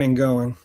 Been going.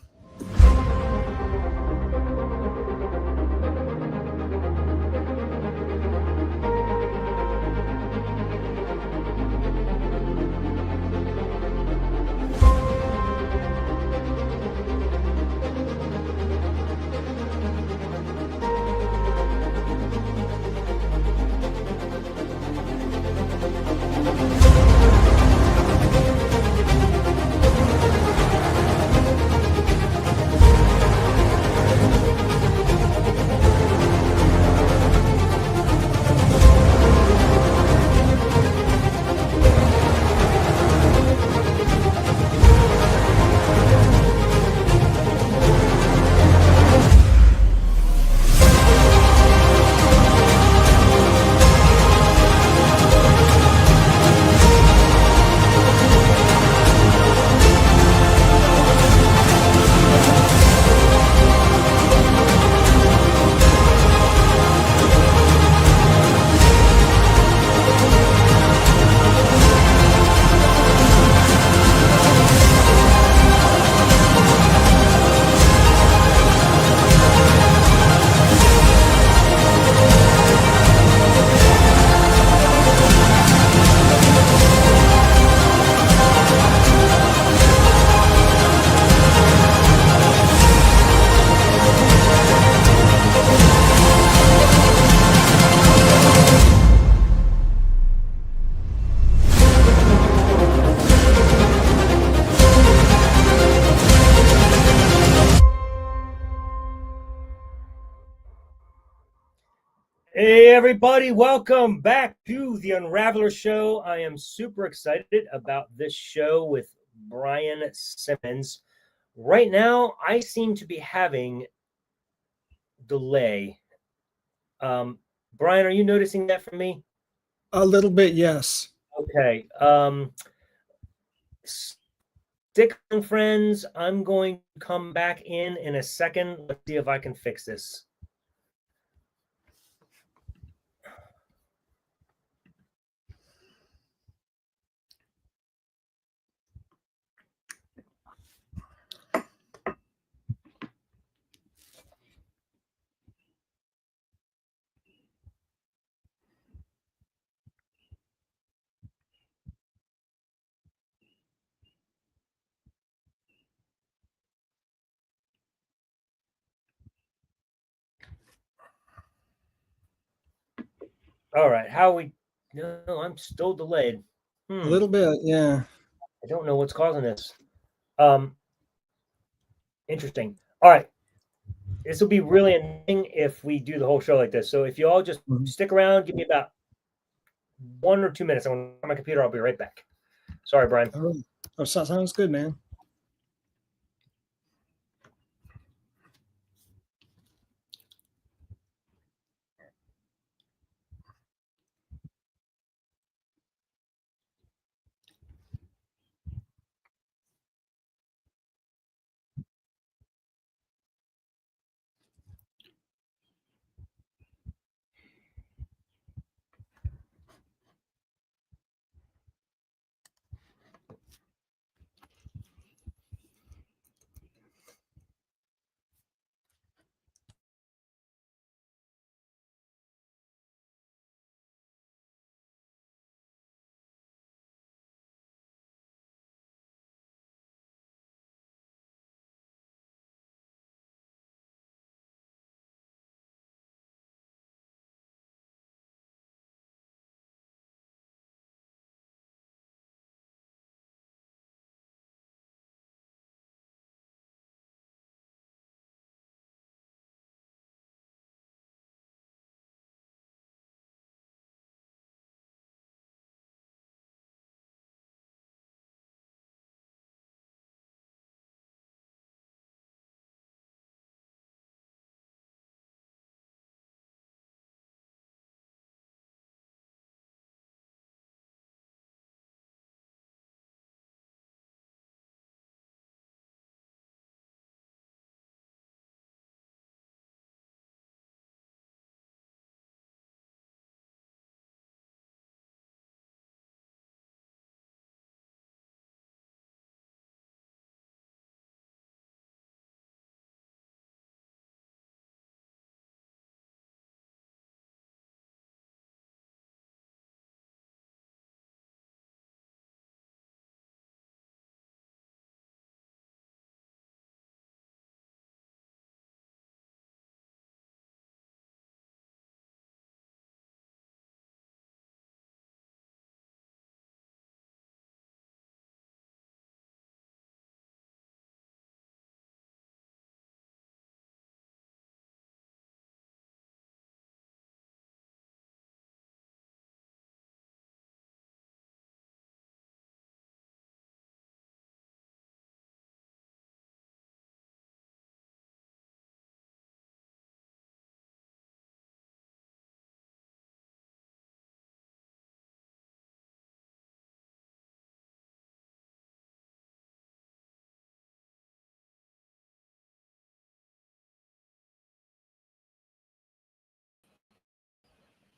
Hey everybody, welcome back to the Unraveler Show. I am super excited about this show with Brian Simmons. Right now, I seem to be having delay. Brian, are you noticing that from me? A little bit, yes. Okay. Stick on, friends. I'm going to come back in a second. Let's see if I can fix this. All right. No, I'm still delayed. A little bit, yeah. I don't know what's causing this. Interesting. All right. This will be really annoying if we do the whole show like this. So if you all just stick around, give me about 1 or 2 minutes. I'm on my computer. I'll be right back. Sorry, Brian. Oh, sounds good, man.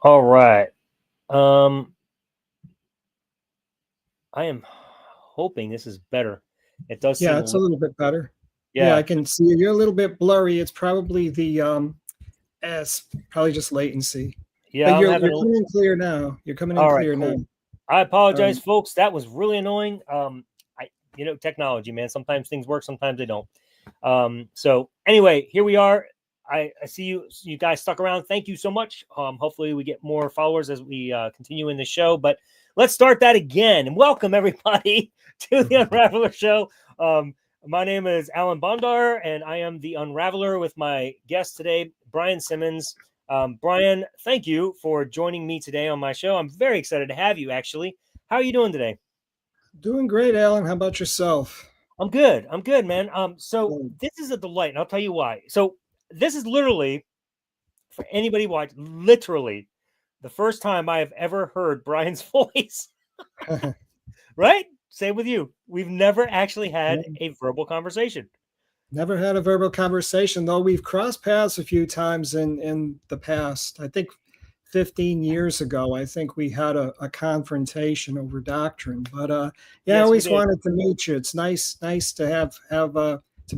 All right. I am hoping this is better. It does Yeah, seem a it's a little, little bit better. Yeah, I yeah, can see you. You're a little bit blurry. It's probably the S, probably just latency. But yeah. I'm you're having you're a. coming in clear now. You're coming in All right, clear now. cool. I apologize, Um, folks. That was really annoying. Technology, man. Sometimes things work, sometimes they don't. So anyway, here we are. I see you guys stuck around. Thank you so much. Hopefully we get more followers as we continue in the show. But let's start that again and welcome everybody to the Unraveler Show. My name is AlanBondar, and I am the Unraveler with my guest today, Brian Simmons. Brian, thank you for joining me today on my show. I'm very excited to have you. Actually, how are you doing today? Doing great, Alan. How about yourself? I'm good. I'm good, man. So Good. this is a delight, and I'll tell you why. So this is literally for anybody watching, literally the first time I have ever heard Brian's voice. Right? Same with you. We've never actually had a verbal conversation. Never had a verbal conversation, though we've crossed paths a few times in the past. I think 15 years ago, I think we had a confrontation over doctrine. But yeah, I Yes, we always did. wanted to meet you. It's nice to have to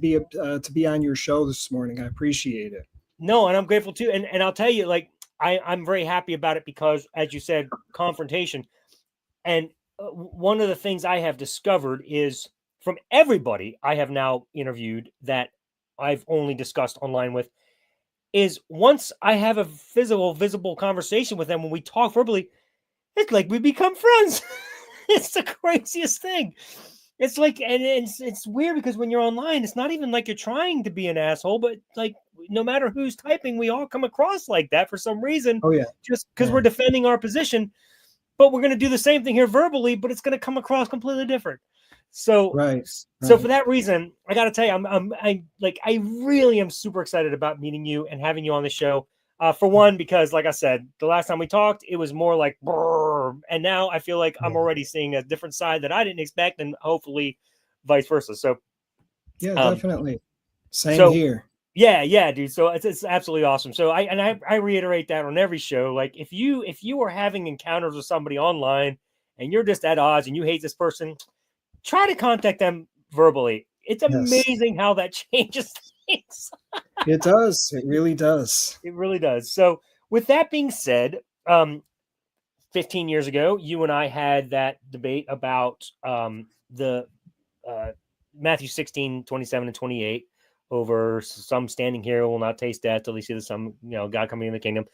be on your show this morning. I appreciate it. No, and I'm grateful too. And I'll tell you, like I'm very happy about it because, as you said, confrontation. And one of the things I have discovered is from everybody I have now interviewed that I've only discussed online with is once I have a visible conversation with them when we talk verbally, it's like we become friends. It's the craziest thing. It's like, and it's weird because when you're online, it's not even like you're trying to be an asshole, but like no matter who's typing, we all come across like that for some reason, Oh yeah, just because we're yeah, defending our position. But we're going to do the same thing here verbally, but it's going to come across completely different. So, right, so for right. that reason, I got to tell you, I really am super excited about meeting you and having you on the show. For one, because like I said, the last time we talked, it was more like, brrr, and now I feel like I'm Yeah, already seeing a different side that I didn't expect, and hopefully, vice versa. yeah, Um, definitely. Same so here. yeah, dude. So it's absolutely awesome. So I reiterate that on every show. Like if you are having encounters with somebody online and you're just at odds and you hate this person, try to contact them verbally. It's Yes, amazing how that changes things. it does. It really does. It really does. So with that being said, 15 years ago, you and I had that debate about the uh, Matthew 16:27 and 28 over some standing here will not taste death till they see the some, God coming in the kingdom.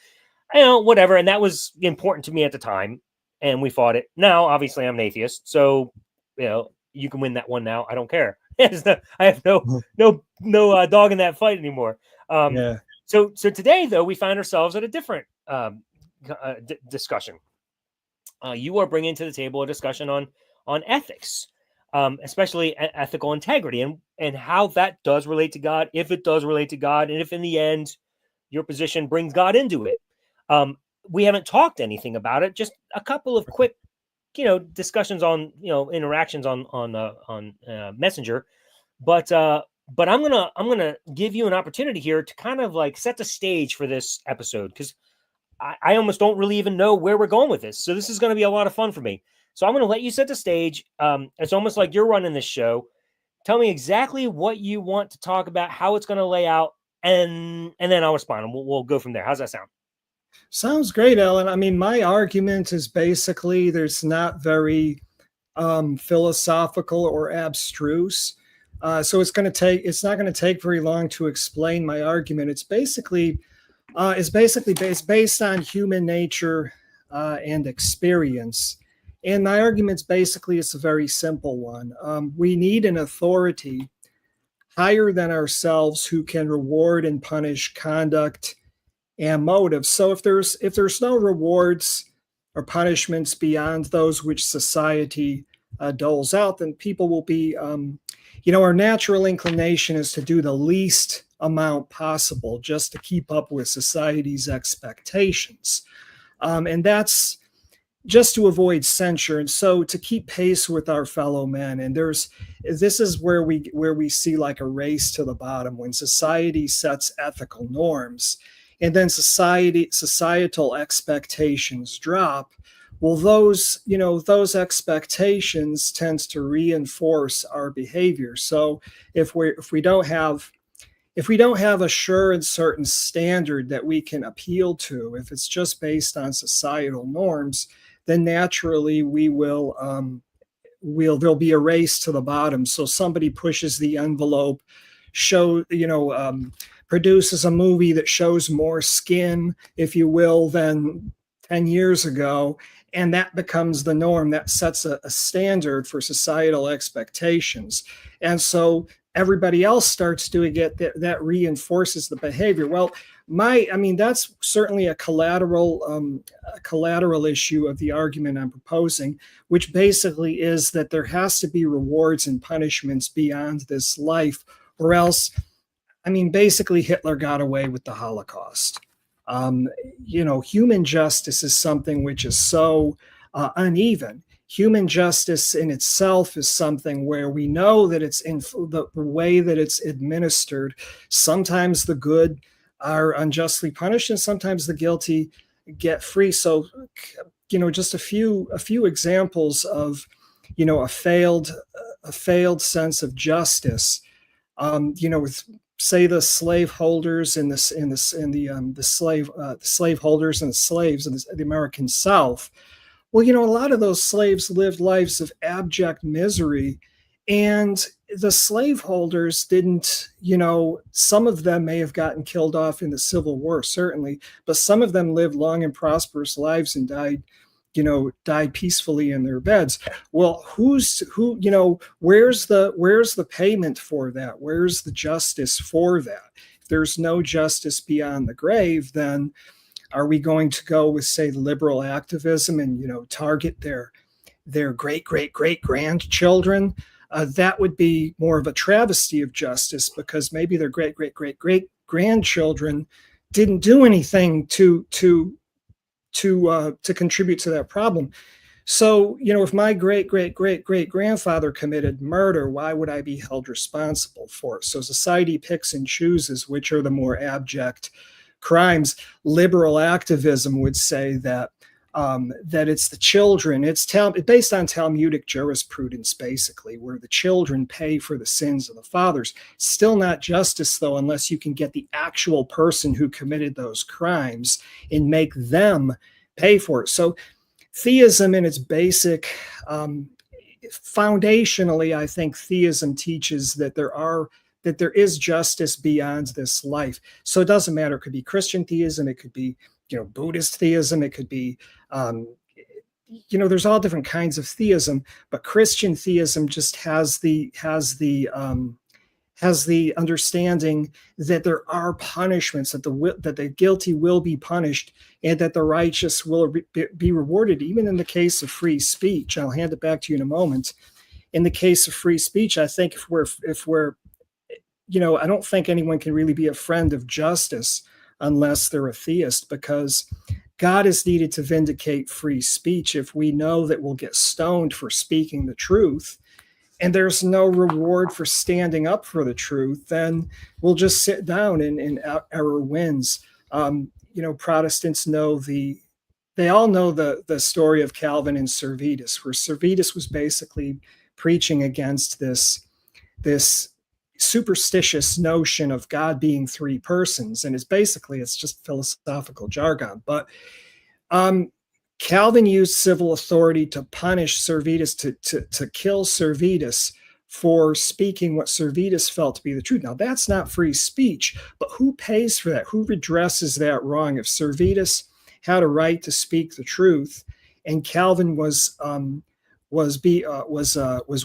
Whatever. And that was important to me at the time. And we fought it. Now, obviously, I'm an atheist. So, you can win that one now. I don't care. I have no dog in that fight anymore. Um, Yeah. so today, though, we find ourselves at a different discussion. You are bringing to the table a discussion on ethics, especially ethical integrity, and how that does relate to God, if it does relate to God, and if in the end your position brings God into it. Um, we haven't talked anything about it. Just a couple of quick, discussions on interactions on Messenger, but I'm gonna give you an opportunity here to kind of like set the stage for this episode because I almost don't really even know where we're going with this. So this is going to be a lot of fun for me. So I'm going to let you set the stage. It's almost like you're running this show. Tell me exactly what you want to talk about, how it's going to lay out, and then I'll respond, and we'll go from there. How's that sound? Sounds great, Ellen. I mean, my argument is basically there's not very philosophical or abstruse. So it's not going to take very long to explain my argument. It's based on human nature and experience. And my argument's basically it's a very simple one. We need an authority higher than ourselves who can reward and punish conduct and motives. So if there's no rewards or punishments beyond those which society doles out, then people will be, our natural inclination is to do the least amount possible just to keep up with society's expectations, and that's just to avoid censure and so to keep pace with our fellow men. And this is where we see like a race to the bottom when society sets ethical norms and then societal expectations drop. Well, those expectations tends to reinforce our behavior. So if we don't have a sure and certain standard that we can appeal to, if it's just based on societal norms, then naturally there'll be a race to the bottom. So somebody pushes the envelope, produces a movie that shows more skin, if you will, than 10 years ago, and that becomes the norm. That sets a standard for societal expectations. And so everybody else starts doing it, that reinforces the behavior. Well, that's certainly a collateral issue of the argument I'm proposing, which basically is that there has to be rewards and punishments beyond this life, or else, basically Hitler got away with the Holocaust. Human justice is something which is so uneven. Human justice in itself is something where we know that it's in the way that it's administered. Sometimes the good are unjustly punished, and sometimes the guilty get free. So, just a few examples of, a failed sense of justice. With, say, the slaveholders and the slaveholders and the slaves in the American South. Well, a lot of those slaves lived lives of abject misery, and the slaveholders didn't, some of them may have gotten killed off in the Civil War, certainly, but some of them lived long and prosperous lives and died peacefully in their beds. Well, where's the payment for that? Where's the justice for that? If there's no justice beyond the grave, then are we going to go with, say, liberal activism and, target their great grandchildren? That would be more of a travesty of justice, because maybe their great grandchildren didn't do anything to contribute to that problem. So, if my great grandfather committed murder, why would I be held responsible for it? So society picks and chooses which are the more abject crimes. Liberal activism would say that it's the children. It's based on Talmudic jurisprudence, basically, where the children pay for the sins of the fathers. Still not justice, though, unless you can get the actual person who committed those crimes and make them pay for it. So theism in its basic, foundationally, I think theism teaches that there is justice beyond this life. So it doesn't matter. It could be Christian theism. It could be, Buddhist theism. It could be, there's all different kinds of theism, but Christian theism just has the understanding that there are punishments, that the guilty will be punished, and that the righteous will be rewarded, even in the case of free speech. I'll hand it back to you in a moment. In the case of free speech, I think if we're I don't think anyone can really be a friend of justice unless they're a theist, because God is needed to vindicate free speech. If we know that we'll get stoned for speaking the truth, and there's no reward for standing up for the truth, then we'll just sit down and error wins. Protestants they all know the story of Calvin and Servetus, where Servetus was basically preaching against this superstitious notion of God being three persons, and it's just philosophical jargon. But Calvin used civil authority to punish Servetus, to kill Servetus for speaking what Servetus felt to be the truth. Now, that's not free speech, but who pays for that? Who redresses that wrong? If Servetus had a right to speak the truth, and Calvin was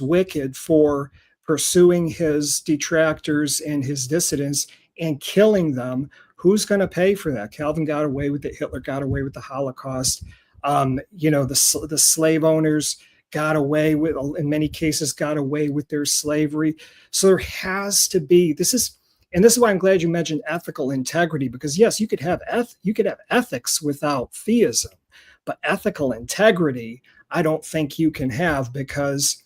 wicked for pursuing his detractors and his dissidents and killing them, who's going to pay for that? Calvin got away with it. Hitler got away with the Holocaust. The slave owners got away with, in many cases, got away with their slavery. So there has to be, this is why I'm glad you mentioned ethical integrity, because yes, you could have ethics without theism, but ethical integrity, I don't think you can have, because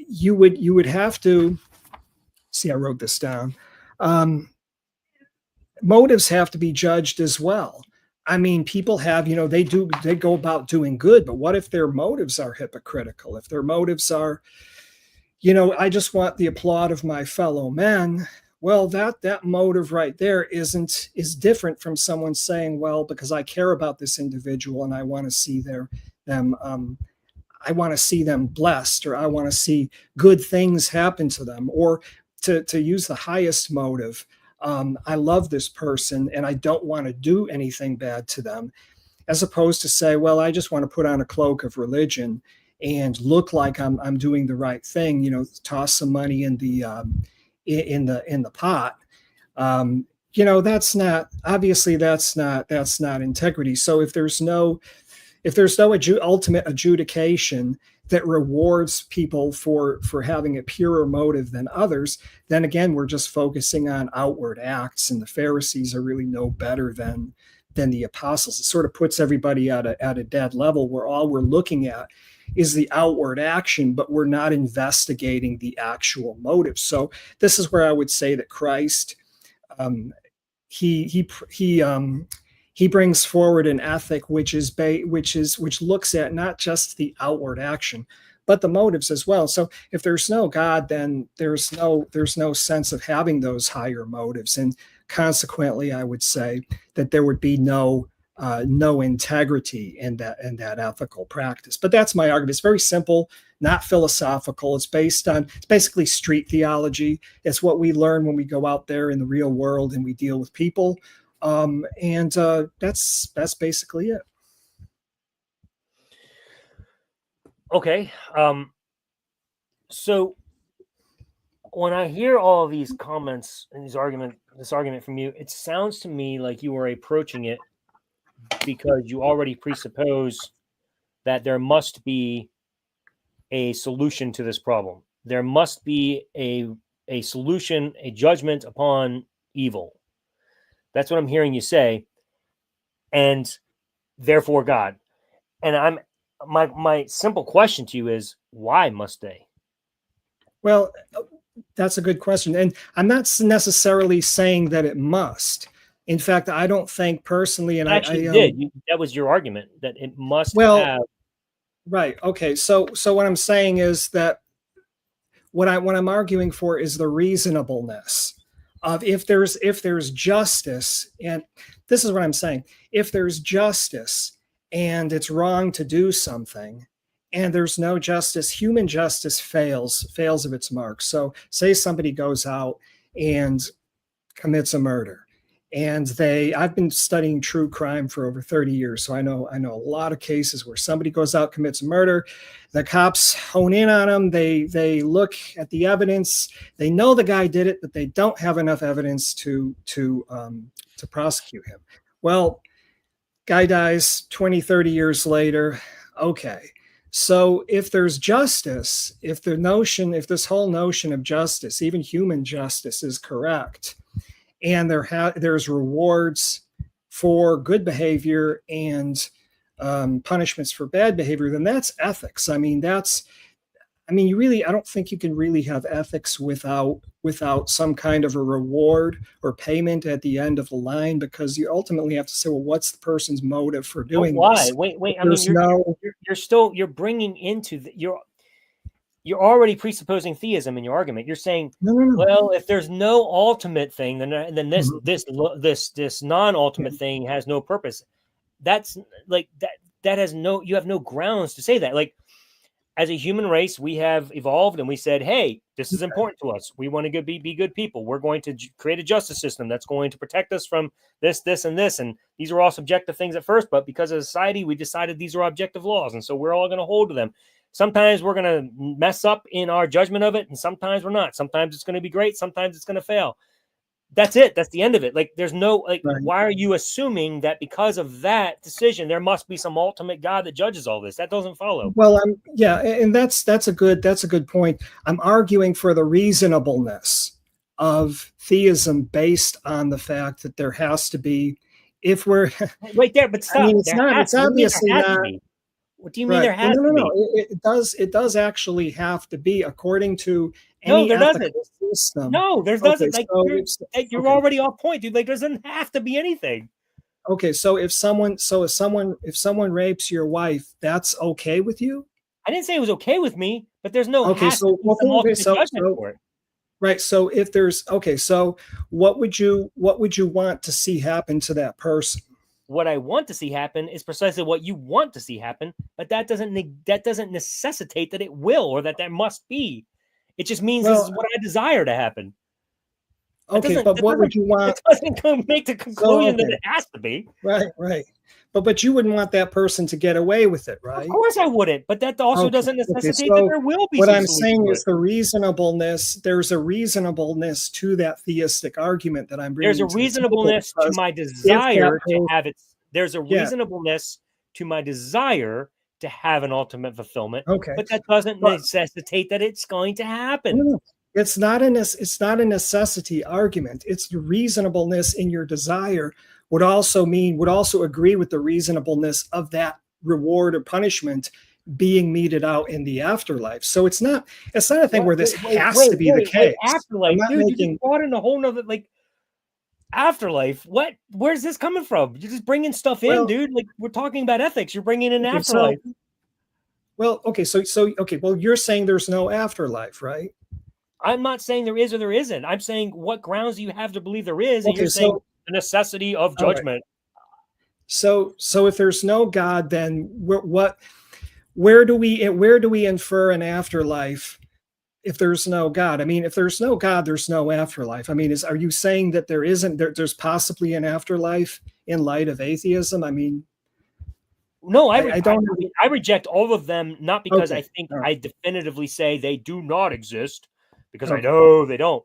you would have to see. I wrote this down. motives have to be judged as well. I mean, people have, they go about doing good, but what if their motives are hypocritical? If their motives are, I just want the applaud of my fellow men. Well, that motive right there is different from someone saying, well, because I care about this individual and I want to see them I want to see them blessed, or I want to see good things happen to them, or to use the highest motive. I love this person and I don't want to do anything bad to them, as opposed to say, well, I just want to put on a cloak of religion and look like I'm doing the right thing. Toss some money in the pot. That's not, obviously that's not integrity. So if there's no ultimate adjudication that rewards people for having a purer motive than others, then again, we're just focusing on outward acts, and the Pharisees are really no better than the apostles. It sort of puts everybody at a dead level, where all we're looking at is the outward action, but we're not investigating the actual motive. So this is where I would say that Christ, he brings forward an ethic which looks at not just the outward action, but the motives as well. So if there's no God, then there's no sense of having those higher motives, and consequently, I would say that there would be no integrity in that ethical practice. But that's my argument. It's very simple, not philosophical. It's basically street theology. It's what we learn when we go out there in the real world and we deal with people. And that's basically it. Okay. So when I hear all of these comments and this argument from you, it sounds to me like you are approaching it because you already presuppose that there must be a solution to this problem. There must be a solution, a judgment upon evil. That's what I'm hearing you say, and therefore God. And my simple question to you is, why must they? Well, that's a good question, and I'm not necessarily saying that it must. In fact, I don't think personally, and that was your argument, that it must have. Right. Okay. So what I'm saying is that what I'm arguing for is the reasonableness of if there's justice, and this is what I'm saying. If there's justice and it's wrong to do something, and there's no justice, human justice fails of its mark. So say somebody goes out and commits a murder, and I've been studying true crime for over 30 years. So I know a lot of cases where somebody goes out, commits a murder, the cops hone in on them, they look at the evidence, they know the guy did it, but they don't have enough evidence to prosecute him. Well, guy dies 20, 30 years later. Okay. So if there's justice, if this whole notion of justice, even human justice, is correct, and there's rewards for for punishments for bad behavior, then that's ethics. I don't think you can really have ethics without some kind of a reward or payment at the end of the line, because you ultimately have to say, well, what's the person's motive for doing this? Why? Wait. You're bringing into you're already presupposing theism in your argument. You're saying, no. Well, if there's no ultimate thing, then this non-ultimate thing has no purpose. That's like that has no, you have no grounds to say that. Like, as a human race, we have evolved and we said, hey, this is important to us. We want to be good people. We're going to create a justice system that's going to protect us from this, and this. And these are all subjective things at first, but because of society, we decided these are objective laws. And so we're all going to hold to them. Sometimes we're going to mess up in our judgment of it, and sometimes we're not. Sometimes it's going to be great. Sometimes it's going to fail. That's it. That's the end of it. Like, there's no, right. Why are you assuming that because of that decision, there must be some ultimate God that judges all this? That doesn't follow. Well, and that's a good point. I'm arguing for the reasonableness of theism based on the fact that there has to be, if we're right there, but stop. It's obviously not. What do you mean there has to be? It does actually have to be, according to No, any there doesn't. ethical system. No, there's Okay, doesn't. Like so you're okay, already off point, dude. Like there doesn't have to be anything. okay. So if someone rapes your wife, that's okay with you? I didn't say it was okay with me, but there's no Okay, has to so be some okay, ultimate judgment for it. right. So if there's okay, so what would you want to see happen to that person? What I want to see happen is precisely what you want to see happen, but that doesn't necessitate that it will or that there must be. It just means this Well, is what I desire to happen. That okay, doesn't but that what would doesn't you want? that doesn't make the So conclusion that okay, it has to be. right, right. But you wouldn't want that person to get away with it, Of right? course I wouldn't, but that also Okay. doesn't Okay. necessitate that So there will be what some I'm solution saying to is it. the reasonableness, there's a reasonableness to that theistic argument that I'm There's a bringing to the table reasonableness to because my if that desire to person, have it. There's a yeah, reasonableness to my desire to have an ultimate fulfillment, okay. but that doesn't But necessitate that it's going to no, happen. no, it's not a necessity argument. It's the reasonableness in your desire would also agree with the reasonableness of that reward or punishment being meted out in the afterlife. So it's not a thing What? where this has to be the Wait! case. I'm Afterlife, not dude. You just making brought in a whole nother like afterlife. What? Where's this coming from? You're just bringing stuff in, well, dude. Like we're talking about ethics. You're bringing in okay, so afterlife. well, okay, okay, well, you're saying there's no afterlife, right? I'm not saying there is or there isn't. I'm saying what grounds do you have to believe there is, and Okay, you're saying so the necessity of all right. judgment. So if there's no God, then where do we infer an afterlife if there's no God? I mean, if there's no God, there's no afterlife. I mean, are you saying that there's possibly an afterlife in light of atheism? I mean, No, I don't. I reject all of them, not because I Okay, think all right, I definitively say they do not exist, because I okay, know they don't.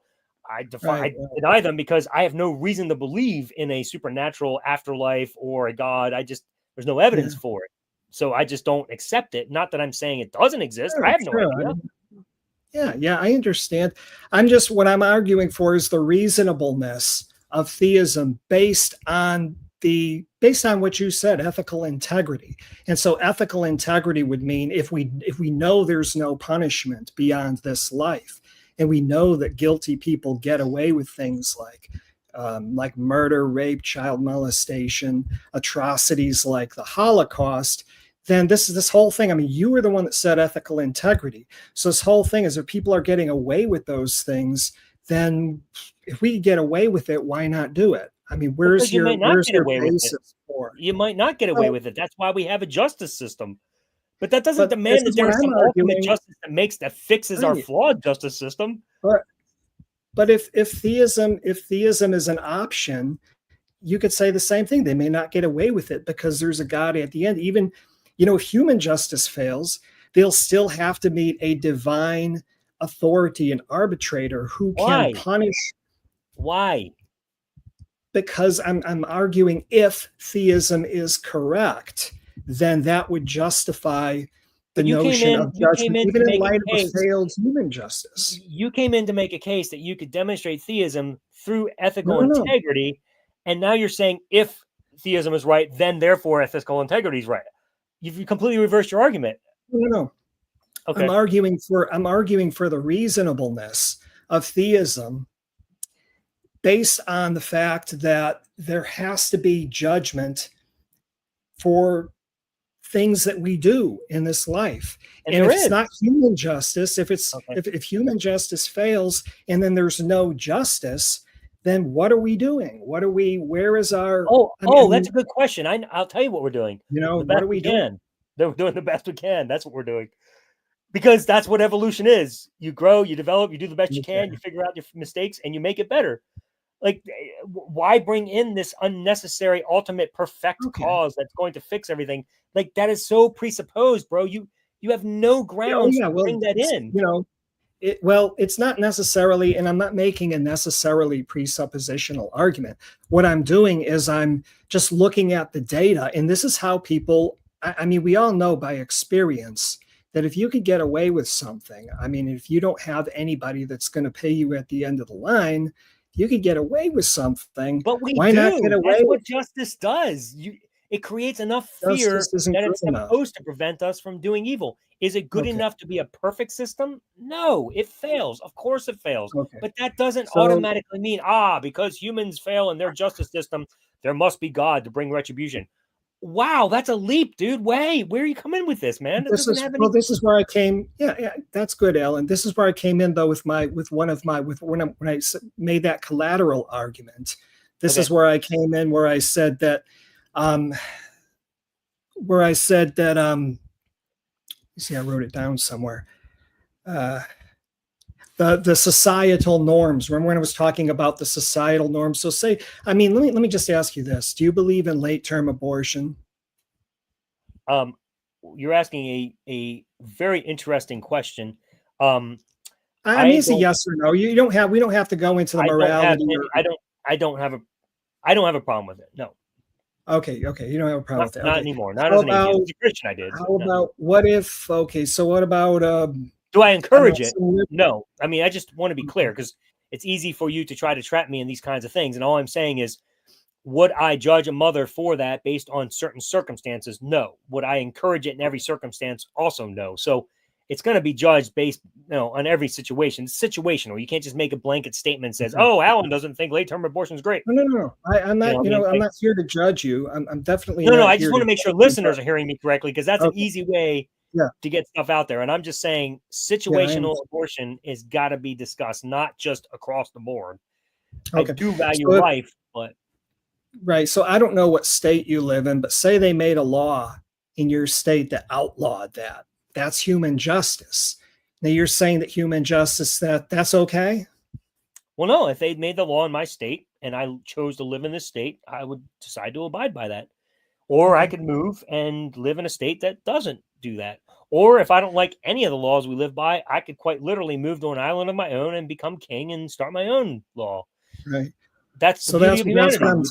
right, I deny them because I have no reason to believe in a supernatural afterlife or a God. There's no yeah, evidence for it. So I just don't accept it. Not that I'm saying it doesn't exist. I sure, have no sure. idea. Yeah, yeah, I understand. What I'm arguing for is the reasonableness of theism based on what you said, ethical integrity. And so ethical integrity would mean if we know there's no punishment beyond this life, and we know that guilty people get away with things like murder, rape, child molestation, atrocities like the Holocaust, then this whole thing. I mean, you were the one that said ethical integrity. So this whole thing is if people are getting away with those things, then if we get away with it, why not do it? I mean, Because you might not where's get your away with it. basis for it? You might not get away Well, with it. That's why we have a justice system. But that doesn't but this demand that is what there is I'm some ultimate arguing. justice that fixes our Right. flawed justice system. But if theism is an option, you could say the same thing. They may not get away with it because there's a God at the end. Even, if human justice fails, they'll still have to meet a divine authority, an arbitrator who can Why? punish. Why? Because I'm arguing if theism is correct, then that would justify the But notion of you came judgment, in to even in make a light of a case. failed human justice. You came in to make a case that you could demonstrate theism through No, ethical no, no, integrity, and now you're saying if theism is right, then therefore ethical integrity is right. You've completely reversed your argument. no, no. Okay. I'm arguing for the reasonableness of theism based on the fact that there has to be judgment for things that we do in this life. And And there if it's is. not human justice, Okay. if human justice fails and then there's no justice, then what are we doing? Where is our That's a good question. I'll tell you what we're doing. The what best are we we doing? can. We're doing the best we can. That's what we're doing. Because that's what evolution is. You grow, you develop, you do the best you Okay. can, you figure out your mistakes, and you make it better. Like, why bring in this unnecessary ultimate perfect Okay. cause that's going to fix everything? Like, that is so presupposed, bro. You have no grounds to Well, bring that in. it's not necessarily, and I'm not making a necessarily presuppositional argument. What I'm doing is I'm just looking at the data, and this is how people, I mean, we all know by experience that if you could get away with something, I mean, if you don't have anybody that's going to pay you at the end of the line, you could get away with something. But we Why not do. get away That's with what justice does. It creates enough fear Justice isn't that good it's enough. supposed to prevent us from doing evil. Is it good Okay. enough to be a perfect system? No, it fails. Of course it fails. Okay. But that doesn't So automatically mean, because humans fail in their justice system, there must be God to bring retribution. Wow, that's a leap, dude. Wait, where are you coming with this, man? It doesn't have any. this is where I came. Yeah, that's good, Alan. This is where I came in though with when I made that collateral argument. This is Okay. where I came in where I said that um see, I wrote it down somewhere. The societal norms. Remember when I was talking about the societal norms? So let me just ask you this. Do you believe in late term abortion? Um, you're asking a very interesting question. Um, I mean, I it's a don't yes or no. We don't have to go into the I don't have morality any or I don't have a I don't have a problem with it. No. okay, you don't have a problem with that. Not Okay. anymore. Not How as an atheist. about As a Christian I did, but how no. about what if okay, so what about Do I I don't know, encourage it? No. I mean, I just want to be clear because it's easy for you to try to trap me in these kinds of things. And all I'm saying is, would I judge a mother for that based on certain circumstances? No. Would I encourage it in every circumstance? Also, no. So it's going to be judged based, on every situation. It's situational. You can't just make a blanket statement that says, okay. "Oh, Alan doesn't think late-term abortion is great." No. I'm You know, not, what I mean, I'm like, not here to judge you. I'm definitely no. not I just here want to to make sure judge you, but listeners are hearing me correctly because that's an okay. easy way Yeah. to get stuff out there. And I'm just saying, Yeah, I am. situational abortion is got to be discussed, not just across the board. I Okay. do value So life, but right. So I don't know what state you live in, but say they made a law in your state that outlawed that. That's human justice. Now you're saying that human justice that's okay? well, no, if they'd made the law in my state and I chose to live in this state, I would decide to abide by that. Or I Okay. could move and live in a state that doesn't do that. Or if I don't like any of the laws we live by, I could quite literally move to an island of my own and become king and start my own law. Right. That's the So beauty of humanity.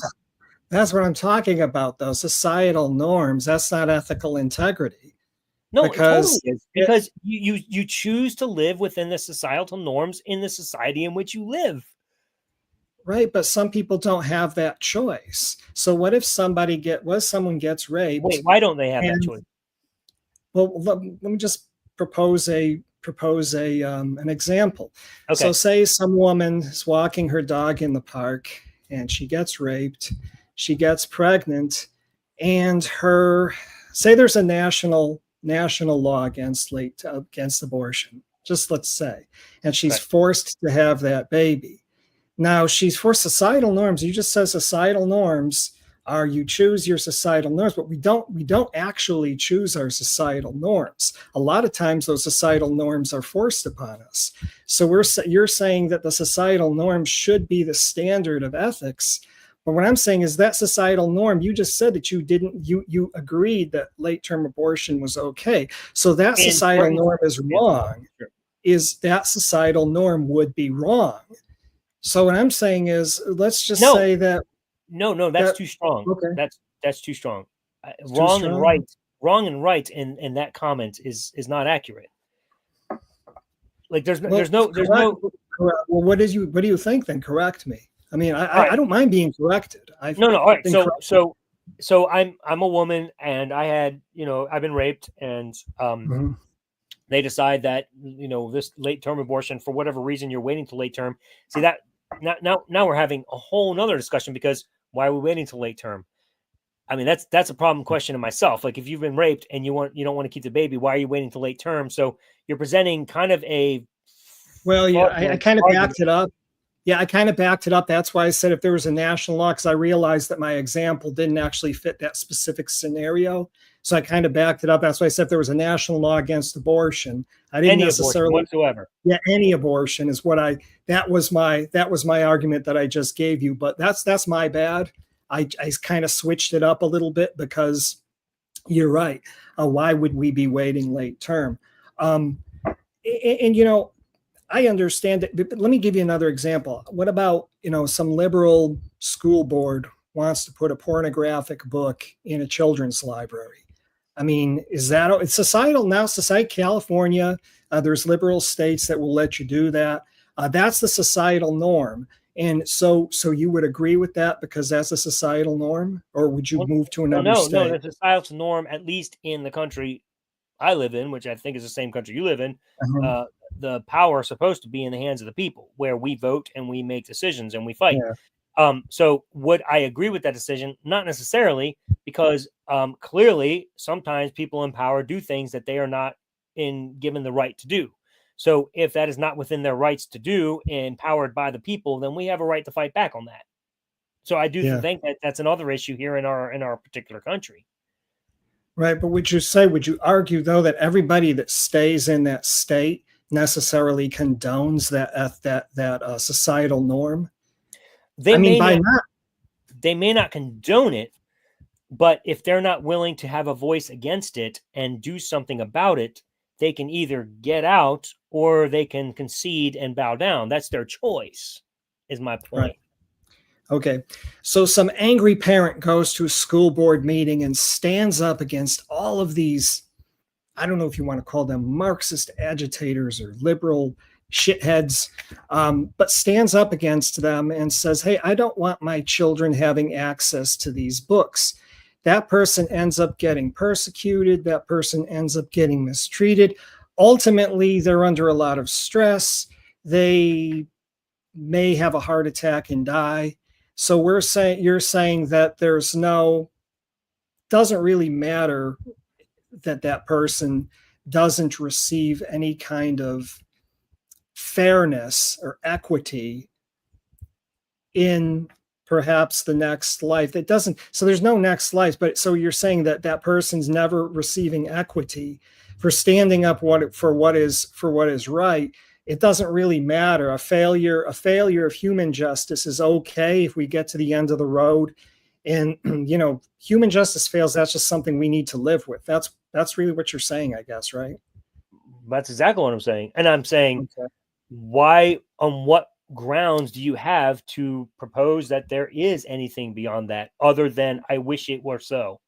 that's what I'm talking about though. Societal norms. That's not ethical integrity No, it totally because is it, because you choose to live within the societal norms in the society in which you live. right, but some people don't have that choice. So what if someone gets Wait, raped why don't they have that and choice? well let me just propose an example. So Okay, say some woman is walking her dog in the park and she gets raped, she gets pregnant, and her say there's a national law against abortion. Just let's say, and she's okay. forced to have that baby. Now she's for societal norms. You just said societal norms are you choose your societal norms, but we don't actually choose our societal norms. A lot of times those societal norms are forced upon us. So you're saying that the societal norms should be the standard of ethics. But what I'm saying is that societal norm, you just said that you agreed that late term abortion was okay. So that In societal certain norm is circumstances, wrong. sure. Is that societal norm would be wrong. So what I'm saying is, let's just No, say that no, that's that too strong. okay, That's too strong. it's too strong. Wrong and right in that comment is not accurate. Like Well, there's correct. no. Well, what do you think? Then correct me. I mean, All I right, don't mind being corrected. I've no, all right. been corrected. So I'm a woman and I had I've been raped and Mhm. they decide that this late term abortion for whatever reason you're waiting to late term. See that now we're having a whole nother discussion because why are we waiting till late term? I mean, that's a problem question in myself. Like if you've been raped and you don't want to keep the baby, why are you waiting till late term? So you're presenting kind of a Well, yeah, I fraudulent kind of argument. backed it up. Yeah, I kind of backed it up. That's why I said if there was a national law, because I realized that my example didn't actually fit that specific scenario. So I kind of backed it up. That's why I said if there was a national law against abortion, I didn't Any abortion necessarily. whatsoever. Yeah, any abortion is what I. That was my argument that I just gave you. But that's my bad. I kind of switched it up a little bit because you're right. Why would we be waiting late term? And I understand it. But let me give you another example. What about, some liberal school board wants to put a pornographic book in a children's library? I mean, it's societal now? Society, California, there's liberal states that will let you do that. That's the societal norm. And so you would agree with that because that's a societal norm, or would you move to Well, another no, state? the societal norm, at least in the country I live in, which I think is the same country you live in, Uh-huh. the power is supposed to be in the hands of the people, where we vote and we make decisions and we fight. Yeah, So would I agree with that decision? Not necessarily, because clearly sometimes people in power do things that they are not given the right to do. So if that is not within their rights to do, empowered by the people, then we have a right to fight back on that. So I do yeah, think that that's another issue here in our particular country. right. But would you argue though that everybody that stays in that state necessarily condones that societal norm? They I mean, may by not not, they may not condone it, but if they're not willing to have a voice against it and do something about it, they can either get out or they can concede and bow down. That's their choice, is my right. point. Okay. So some angry parent goes to a school board meeting and stands up against all of these, I don't know if you want to call them Marxist agitators or liberal shitheads, but stands up against them and says, hey, I don't want my children having access to these books. That person ends up getting persecuted. That person ends up getting mistreated. Ultimately, they're under a lot of stress. They may have a heart attack and die. So you're saying that doesn't really matter that person doesn't receive any kind of fairness or equity in perhaps the next life. It doesn't, so there's no next life, but so you're saying that that person's never receiving equity for standing up for what is right. It doesn't really matter. A failure of human justice is okay if we get to the end of the road and human justice fails. That's just something we need to live with. That's really what you're saying, I guess, right? That's exactly what I'm saying. And I'm saying, Okay. why, on what grounds do you have to propose that there is anything beyond that other than I wish it were so?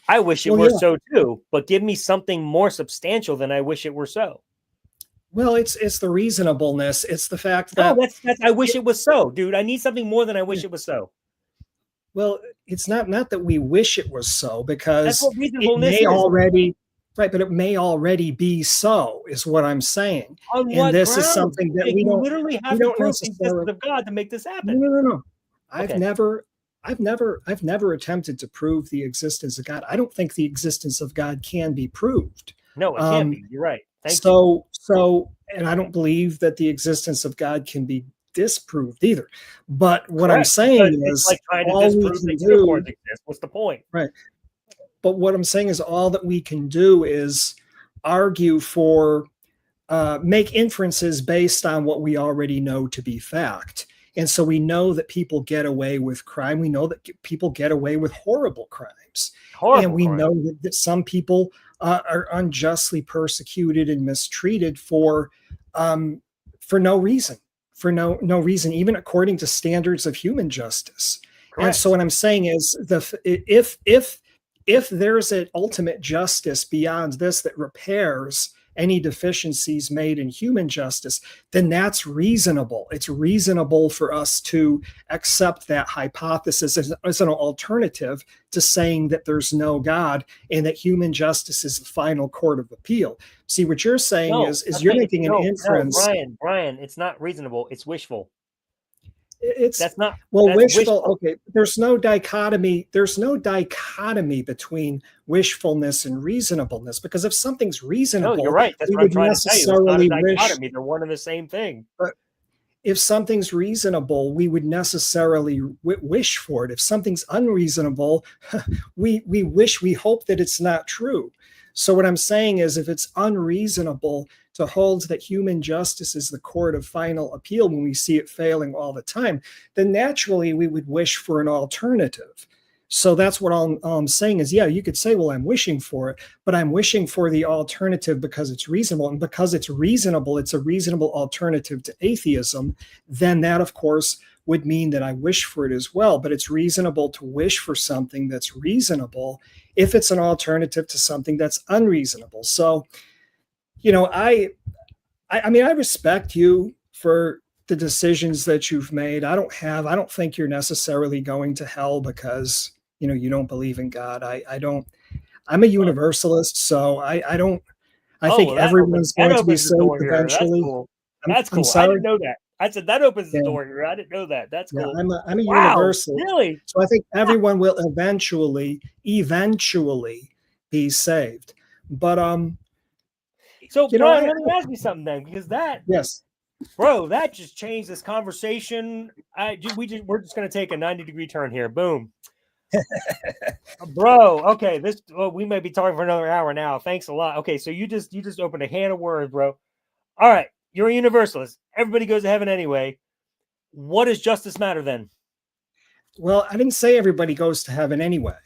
I wish it Well, were yeah. so too, but give me something more substantial than I wish it were so. Well, it's the reasonableness. It's the fact No, that that's I wish it was so, dude. I need something more than I wish it was so. well, it's not that we wish it was so, That's because what it reasonableness may is. already right, but it may already be so, is what I'm saying. On And what this is grounds? something that You literally we have to don't prove the existence necessarily. of God to make this No, happen. no, no, no. Okay. I've never attempted to prove the existence of God. I don't think the existence of God can be proved. No, it can't be. You're right. Thank you. And I don't believe that the existence of God can be disproved either. But what I'm Correct. saying Because it's is like trying to all we disprove can that do, unicorns exist. What's the point? right? But what I'm saying is all that we can do is argue for, make inferences based on what we already know to be fact. And so we know that people get away with crime. We know that people get away with horrible crimes. And Horrible we crime. know that some people are unjustly persecuted and mistreated for no reason, no reason, even according to standards of human justice. And so Correct. what I'm saying is if there's an ultimate justice beyond this that repairs any deficiencies made in human justice, then that's reasonable. It's reasonable for us to accept that hypothesis as an alternative to saying that there's no God and that human justice is the final court of appeal. See, what you're saying No, is you're making an inference. Brian, it's not reasonable. It's wishful. It's That's not. well, That's wishful. wishful. Okay, there's no dichotomy. There's no dichotomy between wishfulness and reasonableness, because if something's No, you're reasonable, right. That's we what I'm would trying to tell you. It's not a necessarily wish. dichotomy. They're one and the same thing. But if something's reasonable, we would necessarily wish for it. If something's unreasonable, we hope that it's not true. So what I'm saying is, if it's unreasonable to hold that human justice is the court of final appeal when we see it failing all the time, then naturally we would wish for an alternative. So that's what all I'm saying is, yeah, you could say, well, I'm wishing for it, but I'm wishing for the alternative because it's reasonable. And because it's reasonable, it's a reasonable alternative to atheism. Then that, of course, would mean that I wish for it as well. But it's reasonable to wish for something that's reasonable if it's an alternative to something that's unreasonable. So, I mean, I respect you for the decisions that you've made. I don't think you're necessarily going to hell because, you don't believe in God. I don't, I'm a universalist, so I don't, I Oh, think well, everyone's that going to be opens the saved door here. That's eventually. cool. I'm, That's I'm cool. I sorry. didn't know that. I said that opens the Yeah, door here. I didn't know that. That's yeah, cool. I'm a Wow, universalist. really? So I think everyone will eventually be saved. But So, you know, Brian, let me ask you something then, because yes. bro, that just changed this conversation. We're just gonna take a 90-degree turn here. Boom. Bro, okay, we may be talking for another hour now. Thanks a lot. Okay, so you just opened a can of worms, bro. All right, you're a universalist. Everybody goes to heaven anyway. What does justice matter then? Well, I didn't say everybody goes to heaven anyway.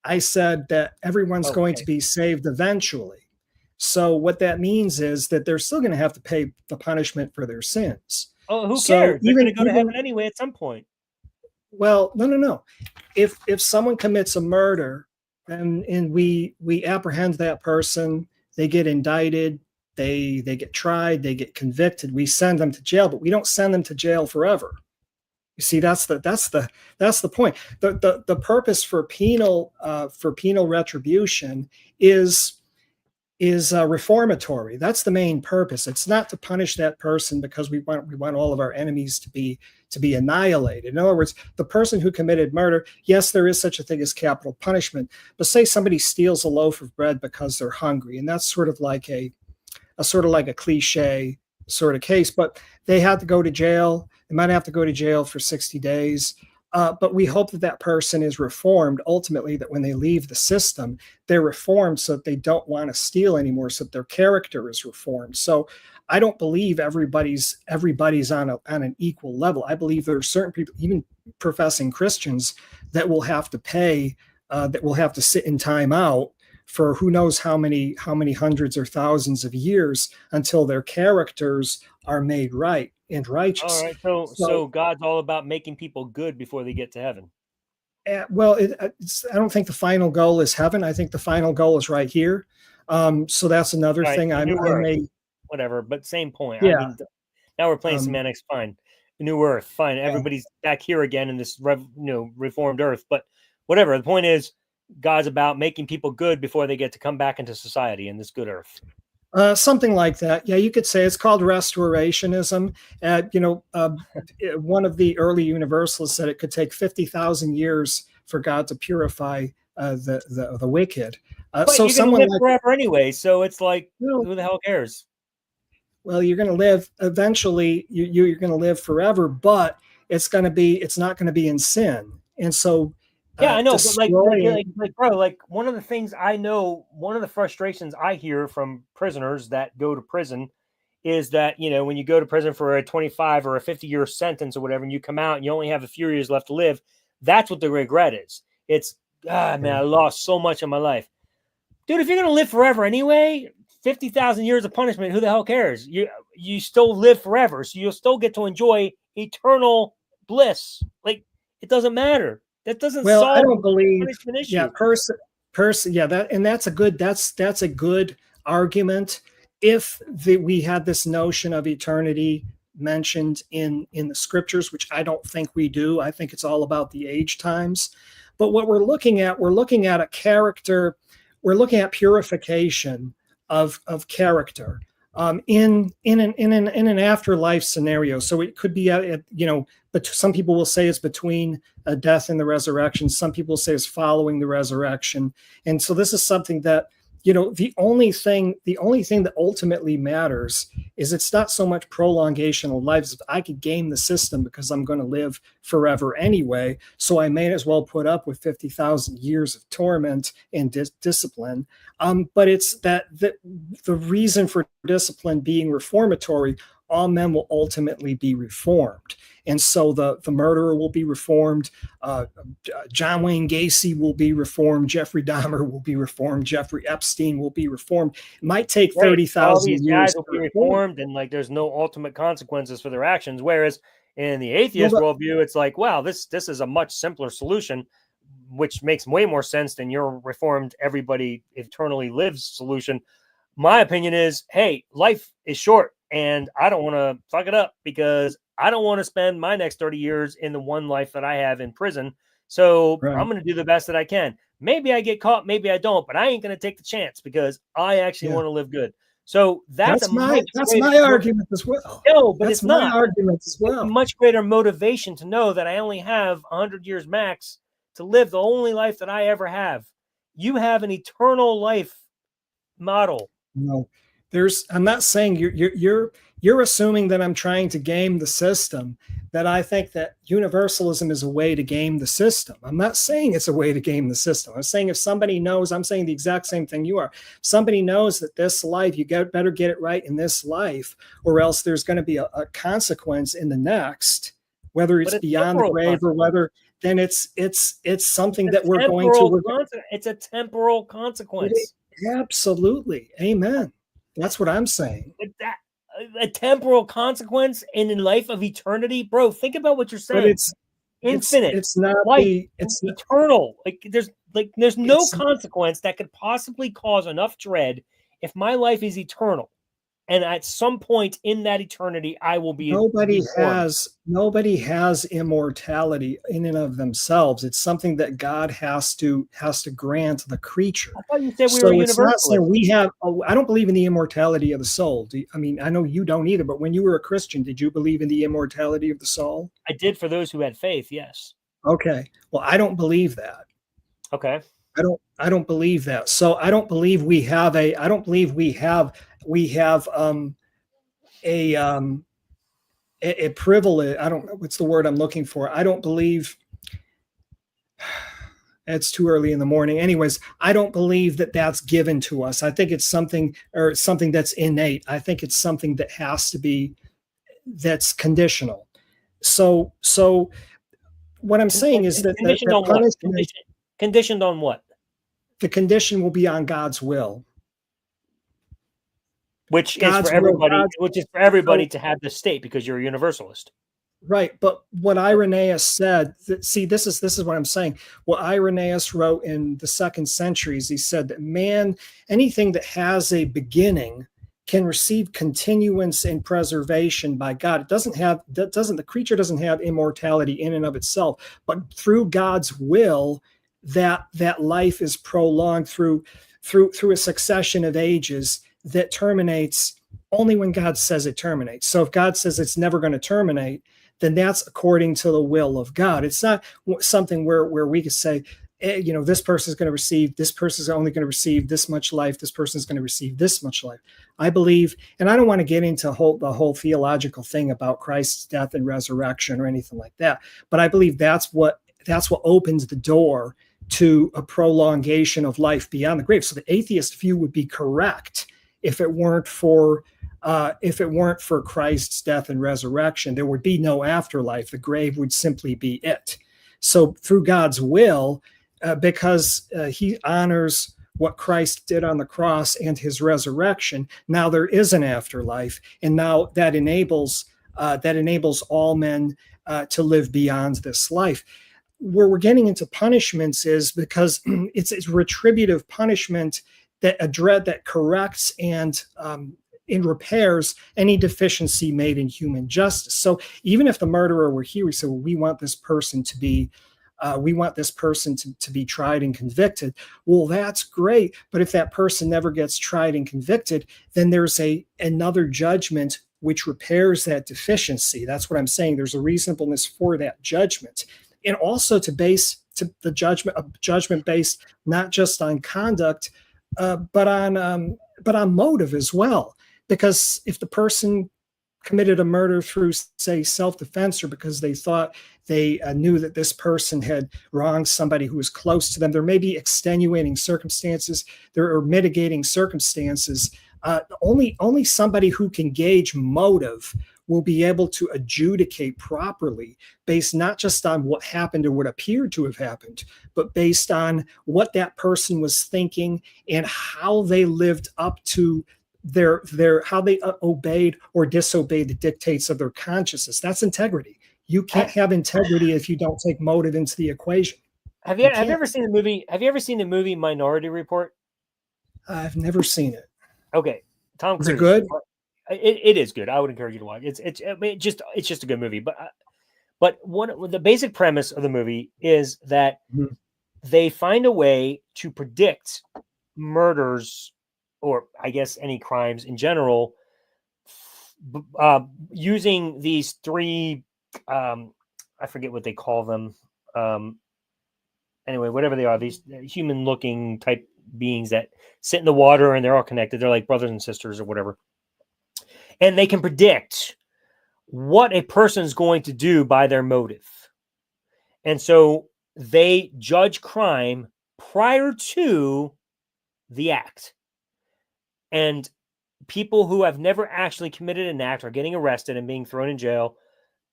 I said that everyone's going to Okay. be saved eventually. So what that means is that they're still going to have to pay the punishment for their sins. Oh, who So cares? They're going to go to heaven anyway at some point. well, no. If someone commits a murder and we apprehend that person, they get indicted, they get tried, they get convicted, we send them to jail, but we don't send them to jail forever. You see, that's the point. The purpose for penal retribution is reformatory. That's the main purpose. It's not to punish that person because we want all of our enemies to be annihilated. In other words, the person who committed murder, yes, there is such a thing as capital punishment, but say somebody steals a loaf of bread because they're hungry, and that's sort of like a cliche sort of case, but they had to go to jail. They might have to go to jail for 60 days. But we hope that person is reformed ultimately, that when they leave the system, they're reformed so that they don't want to steal anymore, so that their character is reformed. So I don't believe everybody's on an equal level. I believe there are certain people, even professing Christians, that will have to pay, that will have to sit in time out for who knows how many hundreds or thousands of years until their characters are made right and righteous. All right. So God's all about making people good before they get to heaven. Well, I don't think the final goal is heaven. I think the final goal is right here. So that's another Right, thing. I may, whatever, but same point. yeah. I mean, now we're playing semantics. Fine, new Earth. Fine, everybody's back here again in this reformed Earth. But whatever. The point is, God's about making people good before they get to come back into society in this good Earth. Something like that. Yeah, you could say it's called restorationism. One of the early universalists said it could take 50,000 years for God to purify the wicked. But so you're going to live forever anyway. So it's like, who the hell cares? Well, you're going to live eventually. You're going to live forever, but it's not going to be in sin. And so, yeah, I know. But bro, like one of the things I know, one of the frustrations I hear from prisoners that go to prison is that, when you go to prison for a 25 or a 50-year sentence or whatever, and you come out and you only have a few years left to live, that's what the regret is. It's, man, I lost so much of my life. Dude, if you're going to live forever anyway, 50,000 years of punishment, who the hell cares? You still live forever, so you'll still get to enjoy eternal bliss. Like, it doesn't matter. That doesn't solve I don't believe, the punishment issue. Yeah, person, yeah, that's a good argument. If we had this notion of eternity mentioned in the scriptures, which I don't think we do. I think it's all about the age times. But what we're looking at a character. We're looking at purification of character in an afterlife scenario. So it could be but some people will say it's between death and the resurrection. Some people say it's following the resurrection. And so this is something that, the only thing that ultimately matters is it's not so much prolongation of lives. I could game the system because I'm going to live forever anyway. So I may as well put up with 50,000 years of torment and discipline. But it's that the reason for discipline being reformatory, all men will ultimately be reformed. And so the murderer will be reformed. John Wayne Gacy will be reformed. Jeffrey Dahmer will be reformed. Jeffrey Epstein will be reformed. It might take 30,000 years. Guys will be reformed, and like there's no ultimate consequences for their actions. Whereas in the atheist worldview, it's like, wow, this is a much simpler solution, which makes way more sense than your reformed everybody eternally lives solution. My opinion is, hey, life is short. and I don't want to fuck it up because I don't want to spend my next 30 years in the one life that I have in prison. So Right. I'm going to do the best that I can. Maybe I get caught, maybe I don't, but I ain't going to take the chance because I actually want to live good. So that's my argument as well. No, but that's it's not. Argument as well. It's a much greater motivation to know that I only have 100 years max to live the only life that I ever have. You have an eternal life model. No, I'm not saying you're assuming that I'm trying to game the system, that I think that universalism is a way to game the system. I'm not saying it's a way to game the system. I'm saying if somebody knows, I'm saying the exact same thing you are. If somebody knows that this life, better get it right in this life, or else there's going to be a consequence in the next, whether it's beyond the grave or whether, then it's something that we're going to. It's a temporal consequence. Absolutely. Amen. That's what I'm saying. A temporal consequence in a life of eternity, bro. Think about what you're saying. But it's infinite. It's not life. It's eternal. There's no consequence that could possibly cause enough dread if my life is eternal. And at some point in that eternity, I will be. Nobody has immortality in and of themselves. It's something that God has to grant the creature. I thought you said we were universal. We have. I don't believe in the immortality of the soul. I mean, I know you don't either. But when you were a Christian, did you believe in the immortality of the soul? I did for those who had faith. Yes. Okay. Well, I don't believe that. Okay. I don't believe that. So I don't believe we have a. I don't believe we have a privilege. I don't know what's the word I'm looking for. I don't believe it's too early in the morning. Anyways, I don't believe that that's given to us. I think it's something that's innate. I think it's something that has to be, that's conditional. So what I'm saying is that conditioned on what? Conditioned on what? The condition will be on God's will. Which is for everybody to have the state because you're a universalist. Right. But what Irenaeus said, this is what I'm saying. What Irenaeus wrote in the 2nd centuries, he said that anything that has a beginning can receive continuance and preservation by God. The creature doesn't have immortality in and of itself, but through God's will, that life is prolonged through a succession of ages that terminates only when God says it terminates. So if God says it's never going to terminate, then that's according to the will of God. It's not something where we could say, this person is going to receive, this person is only going to receive this much life, this person is going to receive this much life. I believe, and I don't want to get into the whole theological thing about Christ's death and resurrection or anything like that, but I believe that's what opens the door to a prolongation of life beyond the grave. So the atheist view would be correct if it weren't for Christ's death and resurrection. There would be no afterlife. The grave would simply be it. So through God's will, because he honors what Christ did on the cross and his resurrection, now there is an afterlife, and now that enables all men to live beyond this life. Where we're getting into punishments is because it's retributive punishment that corrects and repairs any deficiency made in human justice. So even if the murderer were here, we say, well, we want this person to be tried and convicted. Well, that's great. But if that person never gets tried and convicted, then there's another judgment which repairs that deficiency. That's what I'm saying. There's a reasonableness for that judgment. And also to the judgment based not just on conduct, but on motive as well. Because if the person committed a murder through, say, self-defense, or because they thought they knew that this person had wronged somebody who was close to them, there may be extenuating circumstances, there are mitigating circumstances. Only somebody who can gauge motive will be able to adjudicate properly based not just on what happened or what appeared to have happened, but based on what that person was thinking and how they lived up to how they obeyed or disobeyed the dictates of their consciousness. That's integrity. You can't have integrity if you don't take motive into the equation. Have you ever seen the movie? Have you ever seen the movie Minority Report? I've never seen it. Okay, Tom Cruise. Is it good? It is good. I would encourage you to watch. I mean, it's just a good movie. But the basic premise of the movie is that Mhm. they find a way to predict murders, or I guess any crimes in general, using these three. I forget what they call them. Anyway, whatever they are, these human-looking type beings that sit in the water and they're all connected. They're like brothers and sisters or whatever, and they can predict what a person's going to do by their motive. And so they judge crime prior to the act. And people who have never actually committed an act are getting arrested and being thrown in jail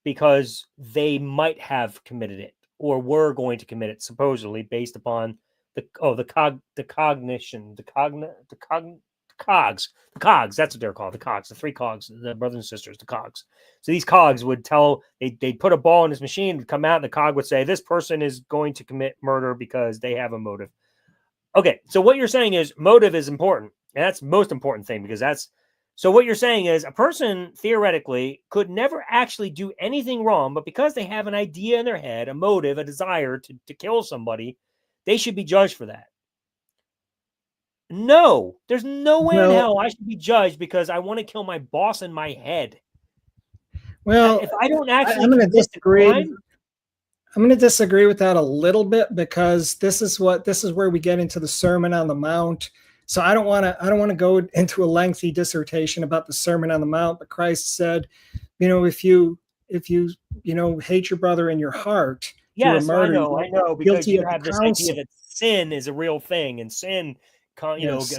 because they might have committed it or were going to commit it, supposedly based upon the Cogs. The Cogs, that's what they're called. The Cogs, the three Cogs, the brothers and sisters, the Cogs. So these Cogs would tell, they'd put a ball in this machine, would come out, and the Cog would say, this person is going to commit murder because they have a motive. Okay, so what you're saying is motive is important. And that's the most important thing, because so what you're saying is a person theoretically could never actually do anything wrong, but because they have an idea in their head, a motive, a desire to kill somebody, they should be judged for that. No, there's no way in hell I should be judged because I want to kill my boss in my head. Well, if I don't actually, I'm going to disagree. I'm going to disagree with that a little bit, because this is where we get into the Sermon on the Mount. So I don't want to go into a lengthy dissertation about the Sermon on the Mount, but Christ said, if you hate your brother in your heart, you're a murderer. I know, because you have this idea that sin is a real thing, and sin, condemns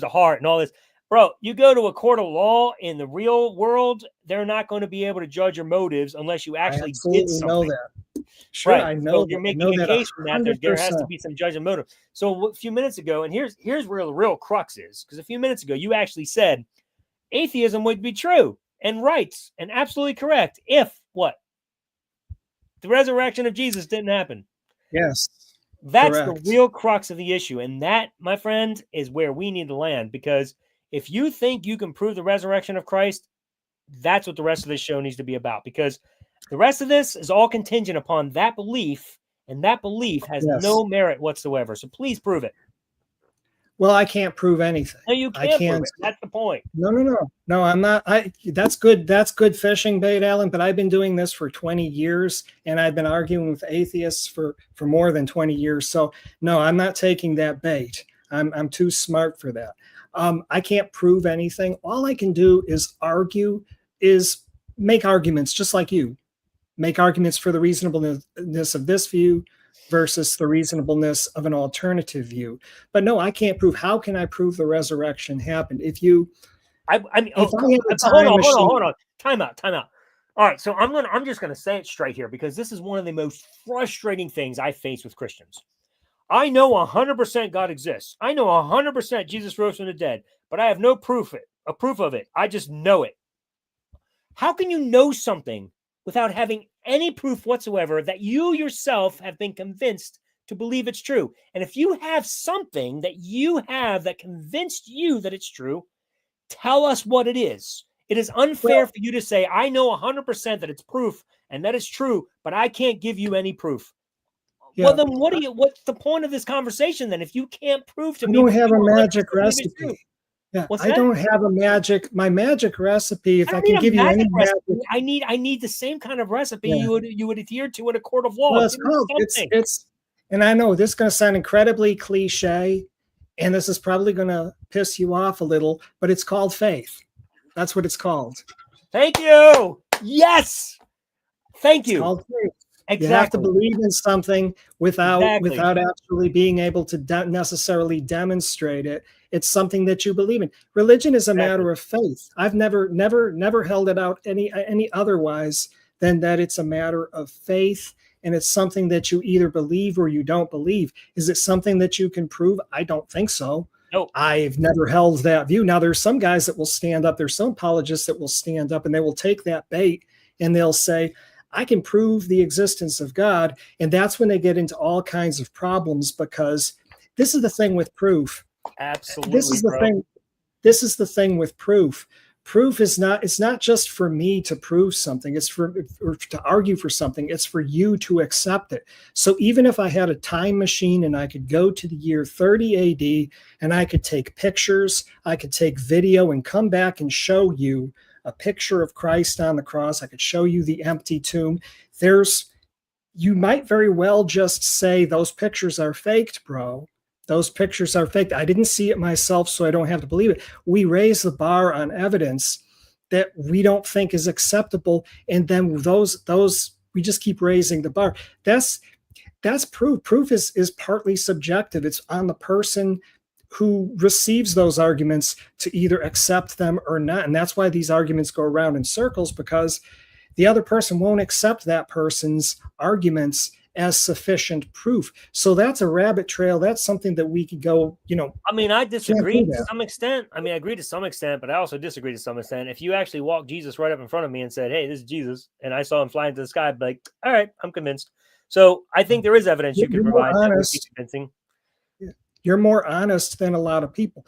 the heart and all this. Bro, you go to a court of law in the real world, they're not going to be able to judge your motives unless you actually did something. Know that. Sure, right. I know. So you're making a case for that. There has to be some judgment motive. So a few minutes ago, and here's where the real crux is, because a few minutes ago you actually said atheism would be true and right and absolutely correct if what? The resurrection of Jesus didn't happen. Yes. That's correct. The real crux of the issue. And that, my friend, is where we need to land, because if you think you can prove the resurrection of Christ, that's what the rest of this show needs to be about, because the rest of this is all contingent upon that belief, and that belief has no merit whatsoever. So please prove it. Well, I can't prove anything. No, you can't prove it. That's the point. No, I'm not. That's good. That's good fishing bait, Alan. But I've been doing this for 20 years, and I've been arguing with atheists for more than 20 years. So no, I'm not taking that bait. I'm too smart for that. I can't prove anything. All I can do is make arguments, just like you. Make arguments for the reasonableness of this view versus the reasonableness of an alternative view. But no, I can't prove. How can I prove the resurrection happened? Hold on. Time out. All right, so I'm just gonna say it straight here, because this is one of the most frustrating things I face with Christians. I know 100% God exists. I know 100% Jesus rose from the dead, but I have no proof of it. I just know it. How can you know something without having any proof whatsoever that you yourself have been convinced to believe it's true? And if you have something that you have that convinced you that it's true, tell us what it is. It is unfair for you to say, I know 100% that it's proof and that it's true, but I can't give you any proof. Yeah. Well, then what's the point of this conversation then? If you can't prove to me, I don't have a magic recipe. Yeah, I don't have my magic recipe. If I can give you any magic, I need the same kind of recipe you would adhere to in a court of law. Well, it's and I know this is going to sound incredibly cliche, and this is probably going to piss you off a little, but it's called faith. That's what it's called. Thank you. Yes. Thank you. It's called faith. Exactly. You have to believe in something without actually being able to necessarily demonstrate it. It's something that you believe in. Religion is a matter of faith. I've never held it out any otherwise than that it's a matter of faith, and it's something that you either believe or you don't believe. Is it something that you can prove? I don't think so. Nope. I've never held that view. Now, there's some guys that will stand up. There's some apologists that will stand up and they will take that bait and they'll say, I can prove the existence of God. And that's when they get into all kinds of problems, because this is the thing with proof. Absolutely. This is the thing with proof. proof is not, it's not just for me to prove something, it's for, or to argue for something, it's for you to accept it. So even if I had a time machine and I could go to the year 30 AD and I could take pictures, I could take video and come back and show you a picture of Christ on the cross, I could show you the empty tomb, there's, you might very well just say those pictures are faked, bro. Those pictures are faked. I didn't see it myself, so I don't have to believe it. We raise the bar on evidence that we don't think is acceptable, and then those we just keep raising the bar. That's proof. Proof is partly subjective. It's on the person who receives those arguments to either accept them or not. And that's why these arguments go around in circles, because the other person won't accept that person's arguments as sufficient proof. So that's a rabbit trail. That's something that we could go, I mean, I disagree to some extent. I mean, I agree to some extent, but I also disagree to some extent. If you actually walk Jesus right up in front of me and said, hey, this is Jesus, and I saw him fly into the sky, I'd be like, all right, I'm convinced. So I think there is evidence you can provide that would be convincing. You're more honest than a lot of people.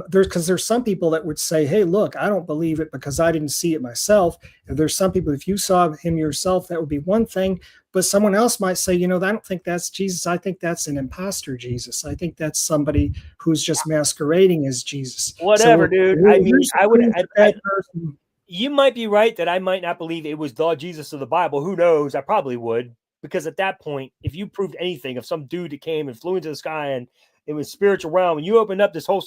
There's some people that would say, hey, look, I don't believe it because I didn't see it myself. And there's some people, if you saw him yourself, that would be one thing. But someone else might say, I don't think that's Jesus. I think that's an imposter Jesus. I think that's somebody who's just masquerading as Jesus. Whatever, dude. I mean, you might be right that I might not believe it was the Jesus of the Bible. Who knows? I probably would. Because at that point, if you proved anything of some dude that came and flew into the sky and it was spiritual realm, and you opened up this whole,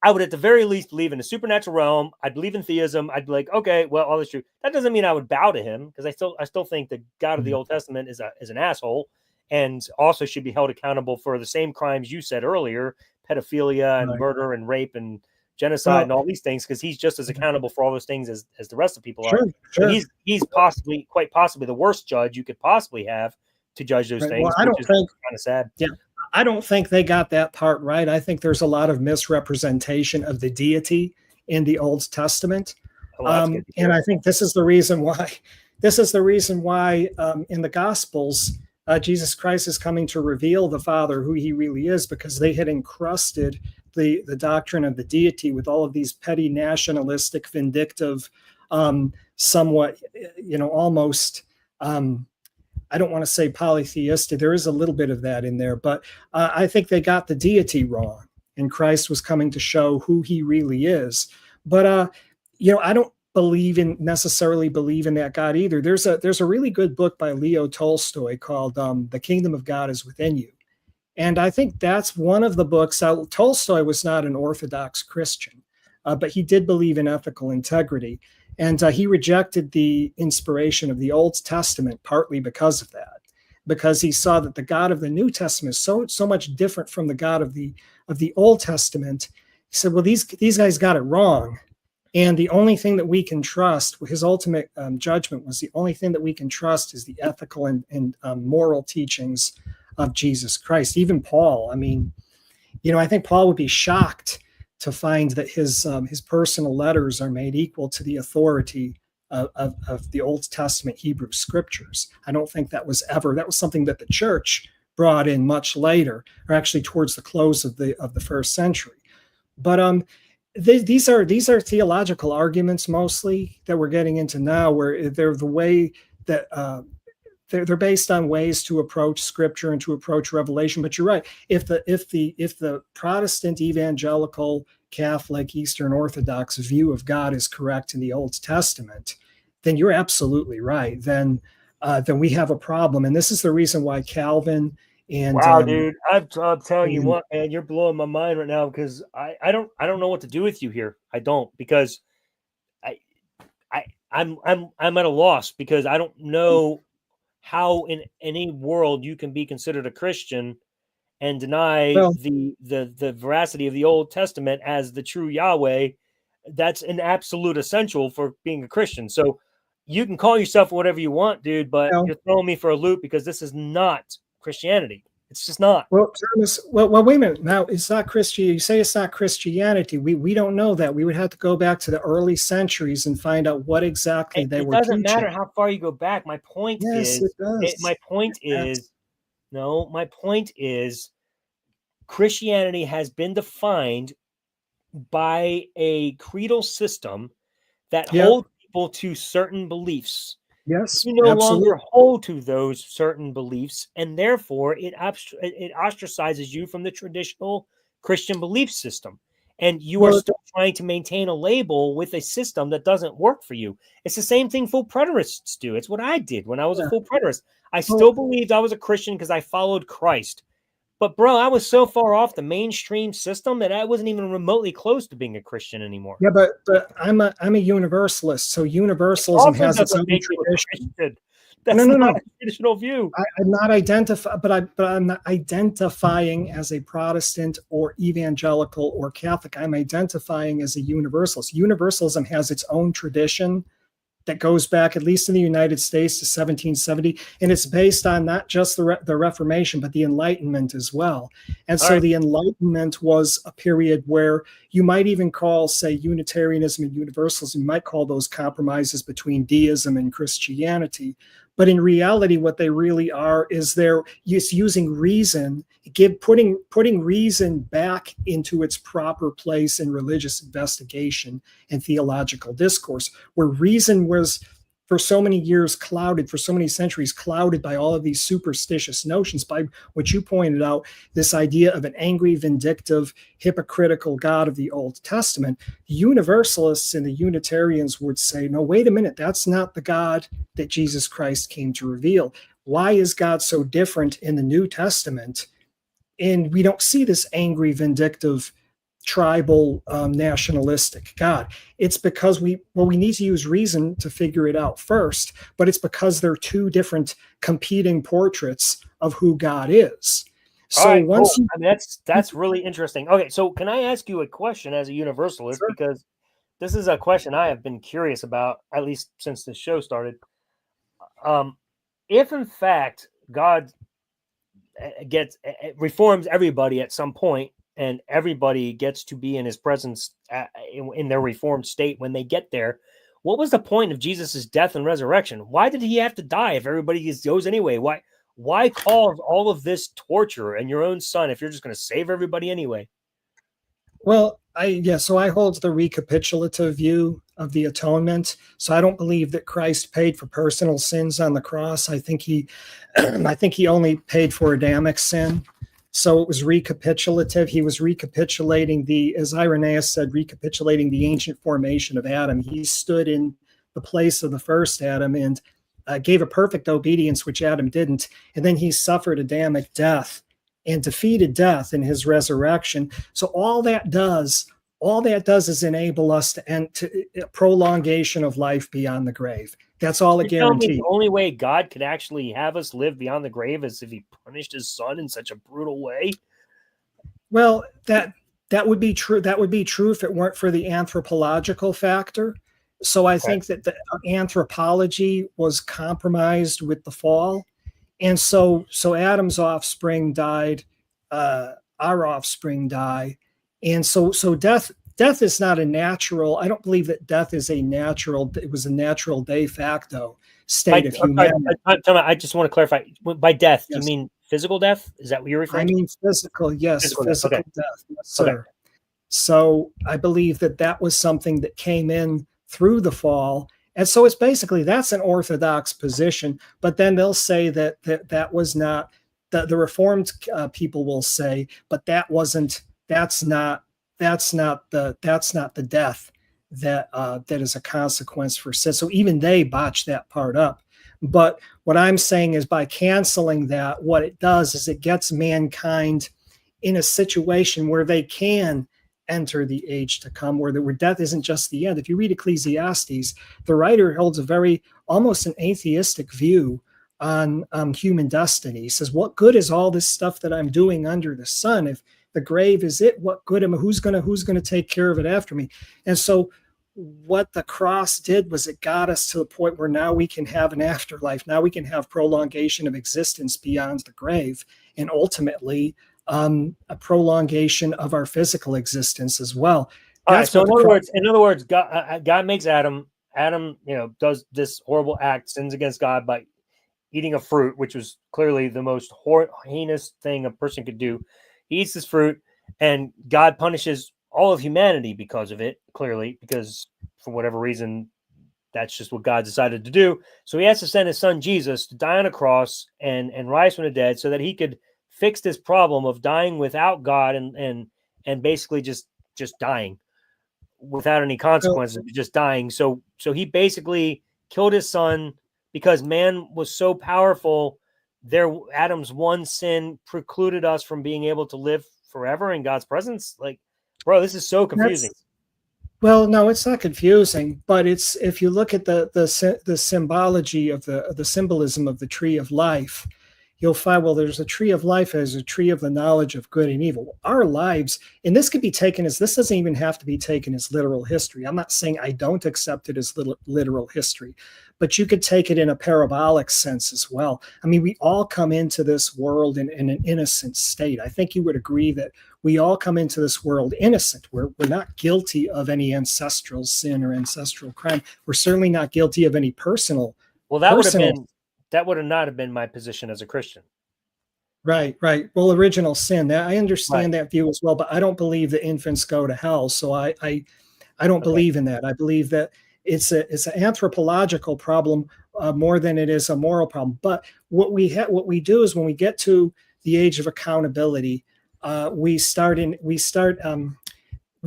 I would at the very least believe in the supernatural realm. I'd believe in theism. I'd be like, okay, well, all that's true. That doesn't mean I would bow to him, because I still think the God of the Old Testament is an asshole, and also should be held accountable for the same crimes you said earlier, pedophilia and murder and rape and genocide and all these things, because he's just as accountable for all those things as the rest of people are. Sure. So he's quite possibly the worst judge you could possibly have to judge those things. Well, I don't think, kind of sad. Yeah. I don't think they got that part right. I think there's a lot of misrepresentation of the deity in the Old Testament. And I think this is the reason why in the Gospels, Jesus Christ is coming to reveal the Father, who he really is, because they had encrusted the doctrine of the deity with all of these petty, nationalistic, vindictive, somewhat, almost, I don't want to say polytheistic. There is a little bit of that in there, but I think they got the deity wrong, and Christ was coming to show who he really is. But I don't necessarily believe in that God either. There's a really good book by Leo Tolstoy called "The Kingdom of God is Within You," and I think that's one of the books. Tolstoy was not an Orthodox Christian, but he did believe in ethical integrity. And he rejected the inspiration of the Old Testament partly because of that, because he saw that the God of the New Testament is so much different from the God of the Old Testament. He said, well, these guys got it wrong. And the only thing that we can trust, his ultimate judgment was, the only thing that we can trust is the ethical and moral teachings of Jesus Christ. Even Paul, I mean, I think Paul would be shocked to find that his personal letters are made equal to the authority of the Old Testament Hebrew scriptures. I don't think that was something that the church brought in much later, or actually towards the close of the first century. But these are theological arguments mostly that we're getting into now, where they're the way that they're based on ways to approach scripture and to approach revelation. But you're right. If the Protestant, evangelical, Catholic, Eastern Orthodox view of God is correct in the Old Testament, then you're absolutely right. Then we have a problem. And this is the reason why Calvin and wow, dude, I'm telling you what, man, you're blowing my mind right now, because I don't know what to do with you here. I don't, because I'm at a loss, because I don't know how in any world you can be considered a Christian and deny the veracity of the Old Testament as the true Yahweh. That's an absolute essential for being a Christian. So you can call yourself whatever you want, dude, but you're throwing me for a loop, because this is not Christianity. It's just not. Well, Thomas, well, wait a minute. Now, it's not Christianity. You say it's not Christianity. We don't know that. We would have to go back to the early centuries and find out what exactly they were teaching. It doesn't matter how far you go back. My point is, Christianity has been defined by a creedal system that Yeah. hold people to certain beliefs. Yes. You no longer Absolutely. hold to those certain beliefs, and therefore it ostracizes you from the traditional Christian belief system. And you are Well, still trying to maintain a label with a system that doesn't work for you. It's the same thing full preterists do. It's what I did when I was a yeah. full preterist. I Well, still believed I was a Christian because I followed Christ. But bro, I was so far off the mainstream system that I wasn't even remotely close to being a Christian anymore. yeah, but I'm a universalist, so It universalism also has its doesn't own make you a tradition. Christian. No, That's no, not no. a traditional view. I'm not identify, but I'm not identifying as a Protestant or evangelical or Catholic. I'm identifying as a universalist. Universalism has its own tradition that goes back, at least in the United States, to 1770. And it's based on not just the Reformation, but the Enlightenment as well. And All so right. the Enlightenment was a period where you might even call, say, Unitarianism and Universalism, you might call those compromises between deism and Christianity. But in reality, what they really are is they're just using reason, putting reason back into its proper place in religious investigation and theological discourse, where reason was for so many years clouded, for so many centuries clouded by all of these superstitious notions, by what you pointed out, this idea of an angry, vindictive, hypocritical God of the Old Testament. The Universalists and the Unitarians would say, no, wait a minute, that's not the God that Jesus Christ came to reveal. Why is God so different in the New Testament? And we don't see this angry, vindictive, tribal, nationalistic God. It's because we need to use reason to figure it out first, but it's because they're two different competing portraits of who God is. All So right, cool. once you I mean, that's really interesting. Okay, so can I ask you a question as a universalist? sure. Because this is a question I have been curious about, at least since the show started. Um, if in fact God reforms everybody at some point, and everybody gets to be in His presence in their reformed state when they get there, what was the point of Jesus's death and resurrection? Why did He have to die if everybody just goes anyway? Why cause all of this torture and your own son if you're just going to save everybody anyway? Well, so I hold the recapitulative view of the atonement. So I don't believe that Christ paid for personal sins on the cross. I think he I think he only paid for Adamic sin. So it was recapitulative. He was recapitulating as Irenaeus said, recapitulating the ancient formation of Adam. He stood in the place of the first Adam and gave a perfect obedience, which Adam didn't. And then he suffered Adamic death and defeated death in his resurrection. So all that does is enable us to end to prolongation of life beyond the grave. That's all it You tell me guarantees. the only way God could actually have us live beyond the grave is if He punished His son in such a brutal way? Well, that would be true. That would be true if it weren't for the anthropological factor. So I Okay. think that the anthropology was compromised with the fall, and so Adam's offspring died, our offspring die, and so death is not a natural. I don't believe that death is a natural. It was a natural de facto state of humanity. I just want to clarify. By death, do you Yes, mean physical death? Is that what you're I referring to? mean physical. Yes, Physical death. Okay. physical death. Yes, Okay. sir. So I believe that that was something that came in through the fall. And so it's basically that's an orthodox position. But then they'll say that was not the Reformed people will say, but that's not that's not the death that is a consequence for sin. So even they botch that part up. But what I'm saying is by canceling that, what it does is it gets mankind in a situation where they can enter the age to come, where death isn't just the end. If you read Ecclesiastes, the writer holds a very almost an atheistic view on human destiny. He says, "What good is all this stuff that I'm doing under the sun? If the grave is it, what good am I? Who's gonna take care of it after me?" And so, what the cross did was it got us to the point where now we can have an afterlife. Now we can have prolongation of existence beyond the grave, and ultimately a prolongation of our physical existence as well. All right. That's So what the cross. in other words, God makes Adam. Adam, does this horrible act, sins against God by eating a fruit, which was clearly the most heinous thing a person could do. He eats this fruit, and God punishes all of humanity because of it, clearly, because for whatever reason, that's just what God decided to do. So he has to send his son Jesus to die on a cross and rise from the dead so that he could fix this problem of dying without God and basically just dying without any Well, consequences, just dying. So he basically killed his son because man was so powerful. Adam's one sin precluded us from being able to live forever in God's presence. Like, bro, this is so confusing. well, no, it's not confusing, but it's if you look at the symbology of the symbolism of the tree of life, you'll find, well, there's a tree of life, there's a tree of the knowledge of good and evil. Our lives, and this could be taken as, this doesn't even have to be taken as literal history. I'm not saying I don't accept it as literal history, but you could take it in a parabolic sense as well. I mean, we all come into this world in an innocent state. I think you would agree that we all come into this world innocent. We're not guilty of any ancestral sin or ancestral crime. We're certainly not guilty of any personal. Well, that would have not have been my position as a Christian. Right. Well, original sin. I understand that view as well, but I don't believe that infants go to hell. So I don't believe in that. I believe that it's an anthropological problem more than it is a moral problem. But what we do is when we get to the age of accountability, we start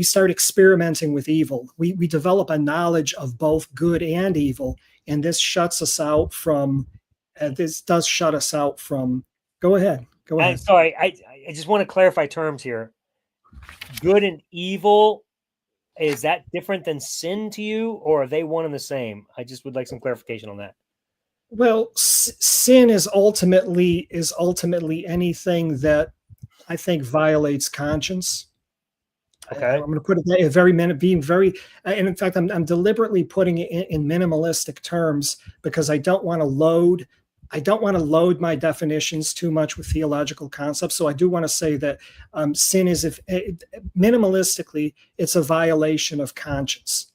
experimenting with evil. We develop a knowledge of both good and evil, and this shuts us out from. This does shut us out from. Go ahead. Sorry, I just want to clarify terms here. Good and evil, is that different than sin to you, or are they one and the same? I just would like some clarification on that. Well, sin is ultimately anything that I think violates conscience. Okay. I'm going to put it being very, and in fact, I'm deliberately putting it in minimalistic terms because I don't want to load my definitions too much with theological concepts. So I do want to say that sin is, minimalistically, it's a violation of conscience.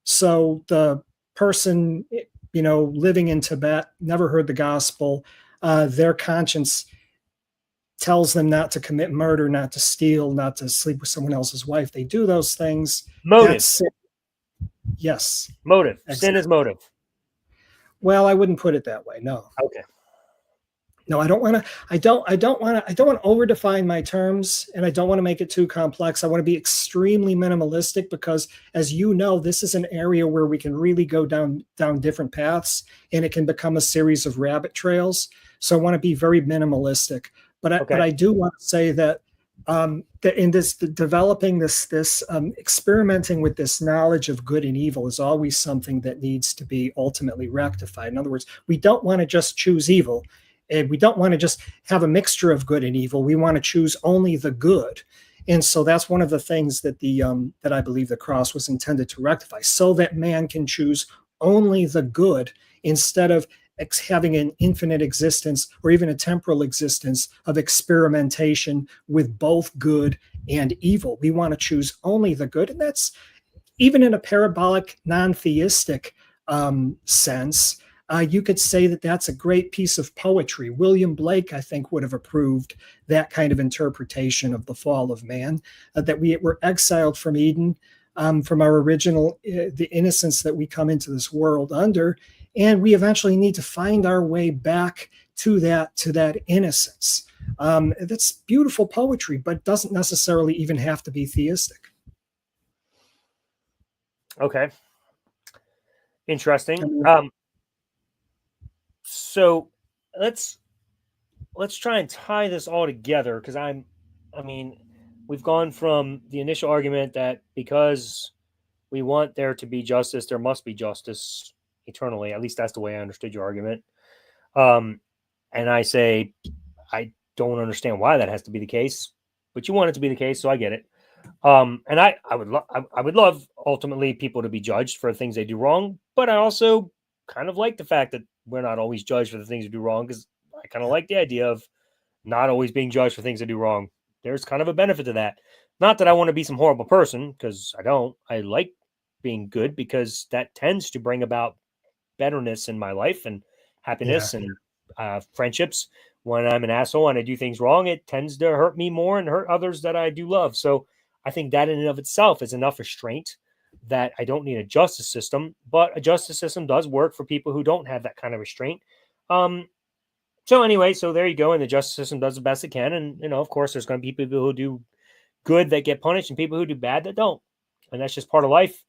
So the person, living in Tibet, never heard the gospel, their conscience tells them not to commit murder, not to steal, not to sleep with someone else's wife. They do those things. Motive. Yes. Motive. Exactly. Sin is motive. Well, I wouldn't put it that way. No. Okay. No, I don't want to over-define my terms, and I don't want to make it too complex. I want to be extremely minimalistic because, as you know, this is an area where we can really go down different paths, and it can become a series of rabbit trails. So I want to be very minimalistic. But I do want to say that that in this developing this experimenting with this knowledge of good and evil is always something that needs to be ultimately rectified. In other words, we don't want to just choose evil, and we don't want to just have a mixture of good and evil. We want to choose only the good. And so that's one of the things that that I believe the cross was intended to rectify, so that man can choose only the good instead of having an infinite existence or even a temporal existence of experimentation with both good and evil. We want to choose only the good. And that's even in a parabolic, non-theistic sense. You could say that that's a great piece of poetry. William Blake, I think, would have approved that kind of interpretation of the fall of man, that we were exiled from Eden, from our original, the innocence that we come into this world under. And we eventually need to find our way back to that innocence. That's beautiful poetry, but doesn't necessarily even have to be theistic. Okay. Interesting. So let's try and tie this all together, because we've gone from the initial argument that because we want there to be justice, there must be justice eternally. At least that's the way I understood your argument. And I say, I don't understand why that has to be the case, but you want it to be the case, so I get it. And I would love ultimately people to be judged for things they do wrong, but I also kind of like the fact that we're not always judged for the things we do wrong, because I kind of like the idea of not always being judged for things I do wrong. There's kind of a benefit to that. Not that I want to be some horrible person, because I don't. I like being good because that tends to bring about betterness in my life and happiness and friendships. When I'm an asshole and I do things wrong, it tends to hurt me more and hurt others that I do love. So I think that in and of itself is enough restraint. that I don't need a justice system, but a justice system does work for people who don't have that kind of restraint. So anyway, so there you go. And the justice system does the best it can. And, of course, there's going to be people who do good that get punished and people who do bad that don't. And that's just part of life.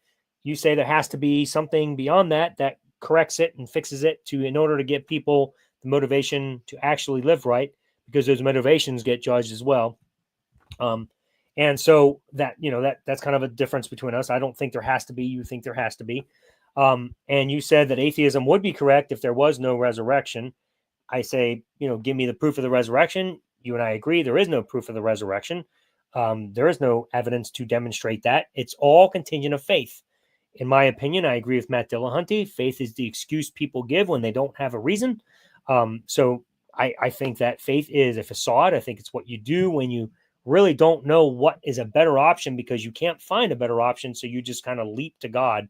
You say there has to be something beyond that that corrects it and fixes it in order to give people the motivation to actually live right, because those motivations get judged as well. And so that's kind of a difference between us. I don't think there has to be. You think there has to be. And you said that atheism would be correct if there was no resurrection. I say, give me the proof of the resurrection. You and I agree there is no proof of the resurrection. There is no evidence to demonstrate that. It's all contingent of faith. In my opinion, I agree with Matt Dillahunty. Faith is the excuse people give when they don't have a reason. So I think that faith is a facade. I think it's what you do when you really don't know what is a better option because you can't find a better option. So you just kind of leap to God.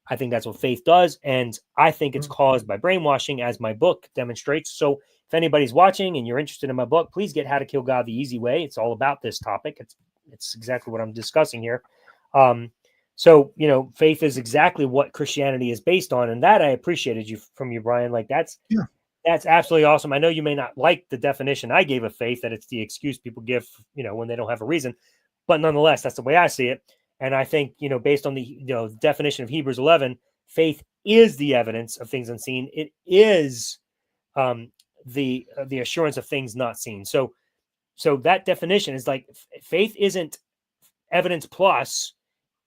I think that's what faith does. And I think it's caused by brainwashing, as my book demonstrates. So if anybody's watching and you're interested in my book, please get How to Kill God the Easy Way. It's all about this topic. It's exactly what I'm discussing here. So, faith is exactly what Christianity is based on. And that I appreciated from you, Brian. Like that's absolutely awesome. I know you may not like the definition I gave of faith, that it's the excuse people give, when they don't have a reason, but nonetheless, that's the way I see it. And I think, based on the definition of Hebrews 11, faith is the evidence of things unseen. It is the assurance of things not seen. So that definition is like faith isn't evidence plus.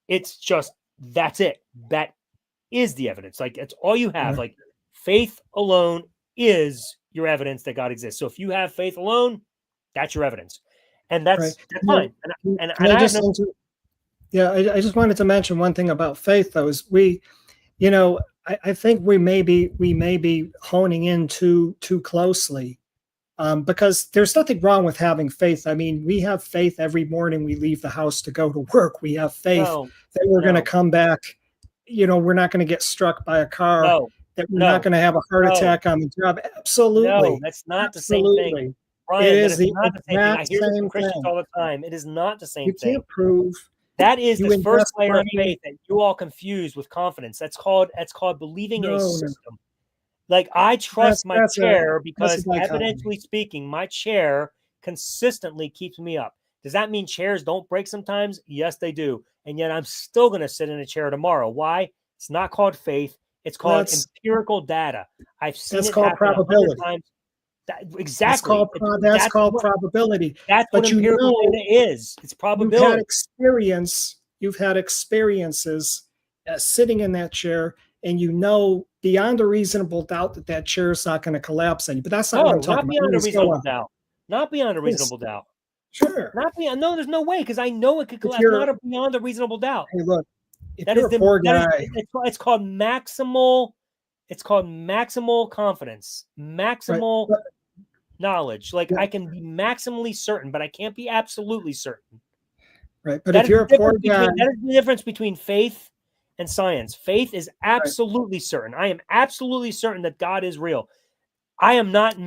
It's just that's it. That is the evidence. Like it's all you have. Like faith alone is your evidence that God exists. So if you have faith alone, that's your evidence, and that's fine. I just wanted to mention one thing about faith, though, is I think we may be honing in too closely, because there's nothing wrong with having faith. I mean, we have faith every morning we leave the house to go to work. We have faith that we're going to come back. We're not going to get struck by a car. That we're not going to have a heart attack on the job. Absolutely, no, that's not the same thing. Brian, it is not the same thing. I hear this from Christians all the time. It is not the same thing. You can't prove. That is the first layer of faith that you all confuse with confidence. That's called believing in a system. Like I trust my chair because evidentially speaking, my chair consistently keeps me up. Does that mean chairs don't break sometimes? Yes, they do. And yet I'm still going to sit in a chair tomorrow. Why? It's not called faith. It's called empirical data. I've seen it happen probability. Times. Exactly. That's called probability. That's what empirical data is. It's probability. You've had experiences sitting in that chair, and beyond a reasonable doubt that chair is not going to collapse on you. But that's not what I'm talking about. Not beyond a reasonable doubt. Not beyond a reasonable doubt. Sure. No, there's no way, because I know it could collapse. Not beyond a reasonable doubt. Hey, look. That is a poor guy. It's called maximal. It's called maximal confidence. Maximal knowledge. Like I can be maximally certain, but I can't be absolutely certain. Right. But if you're a poor guy, that is the difference between faith and science. Faith is absolutely certain. I am absolutely certain that God is real. I am not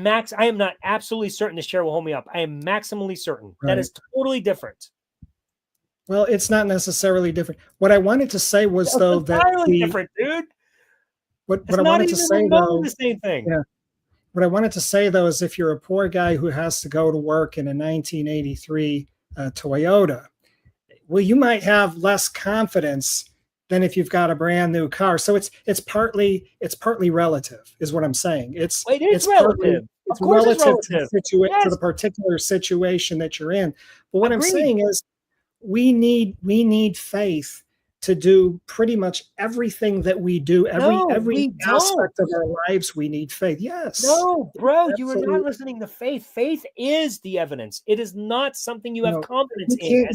absolutely certain this chair will hold me up. I am maximally certain. Right. That is totally different. Well, it's not necessarily different. What I wanted to say was different, dude. What I wanted to say though, the same thing. Yeah. What I wanted to say though is if you're a poor guy who has to go to work in a 1983 Toyota, well, you might have less confidence than if you've got a brand new car. So it's partly relative, is what I'm saying. It's relative. It's relative to the particular situation that you're in. But what I'm saying is we need faith to do pretty much everything that we do. Every aspect of our lives, we need faith. Yes. No, bro, you are not listening to faith. Faith is the evidence. It is not something you have confidence in.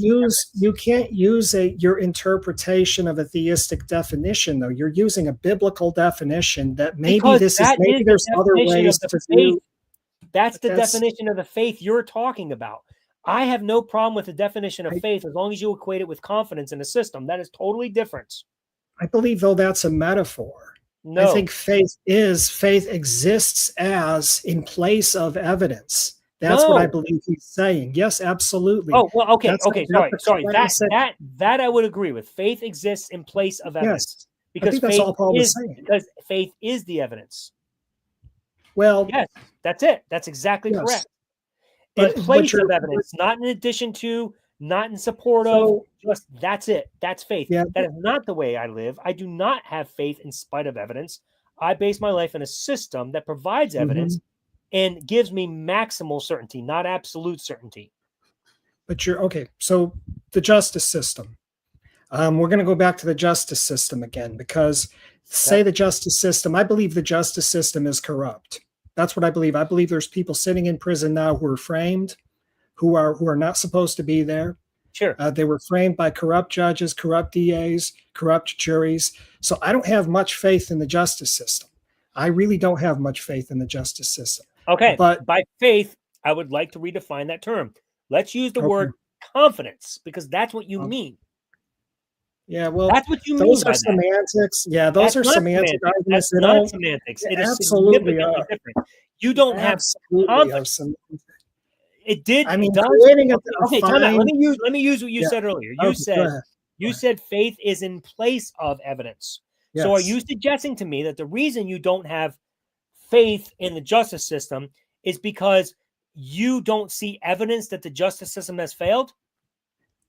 You can't use your interpretation of a theistic definition, though. You're using a biblical definition that maybe there's other ways to do. That's the definition of the faith you're talking about. I have no problem with the definition of faith as long as you equate it with confidence in a system. That is totally different. I believe, though, that's a metaphor. No. I think faith exists as in place of evidence. That's what I No. believe he's saying. Yes, absolutely. Oh, well, okay, That's okay, that's sorry. the classic. That I would agree with. Faith exists in place of evidence Yes, I think that's all Paul was saying. because faith is the evidence. Well, Yes, that's it. That's exactly yes, correct. In but place you're of evidence, not in addition to, not in support of, so just that's it. That's faith. yeah. That is not the way I live. I do not have faith in spite of evidence. I base my life in a system that provides evidence Mhm. and gives me maximal certainty, not absolute certainty. But you're okay. So the justice system. We're going to go back to the justice system again because say Okay. the justice system. I believe the justice system is corrupt. That's what I believe. I believe there's people sitting in prison now who are framed, who are not supposed to be there. Sure. They were framed by corrupt judges, corrupt DAs, corrupt juries. So I don't have much faith in the justice system. I really don't have much faith in the justice system. Okay. But By faith, I would like to redefine that term. Let's use the okay, word confidence because that's what you um, mean. yeah, well, That's what you mean those are by that. semantics. Yeah, those That's are not semantic semantics. arguments That's that not don't semantics. they It is absolutely significantly are. different. You don't have Absolutely are confidence. some. It did. I It mean, does. creating a Okay. Time out. fine. Let me use what you Yeah. said earlier. Okay, go ahead. Go You ahead. said faith is in place of evidence. So are you Yes. suggesting to me that the reason you don't have faith in the justice system is because you don't see evidence that the justice system has failed?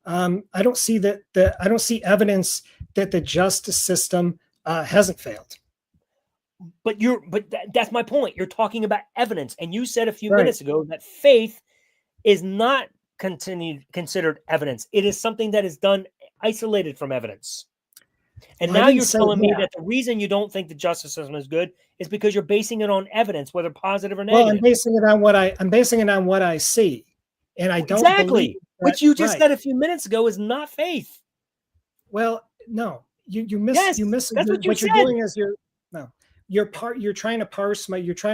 I don't see that. I don't see evidence that the justice system hasn't failed. But that's my point. You're talking about evidence, and you said a few Right. minutes ago that faith is not considered evidence. It is something that is done isolated from evidence. And Well, I now didn't you're say telling me that. that the reason you don't think the justice system is good is because you're basing it on evidence, whether positive or Well, negative. I'm basing it on what I see, and I don't believe Exactly. that. Which you just Right. said a few minutes ago is not faith. Well, no, Yes, you miss that's what you what you're said. doing is no, you're trying to you're trying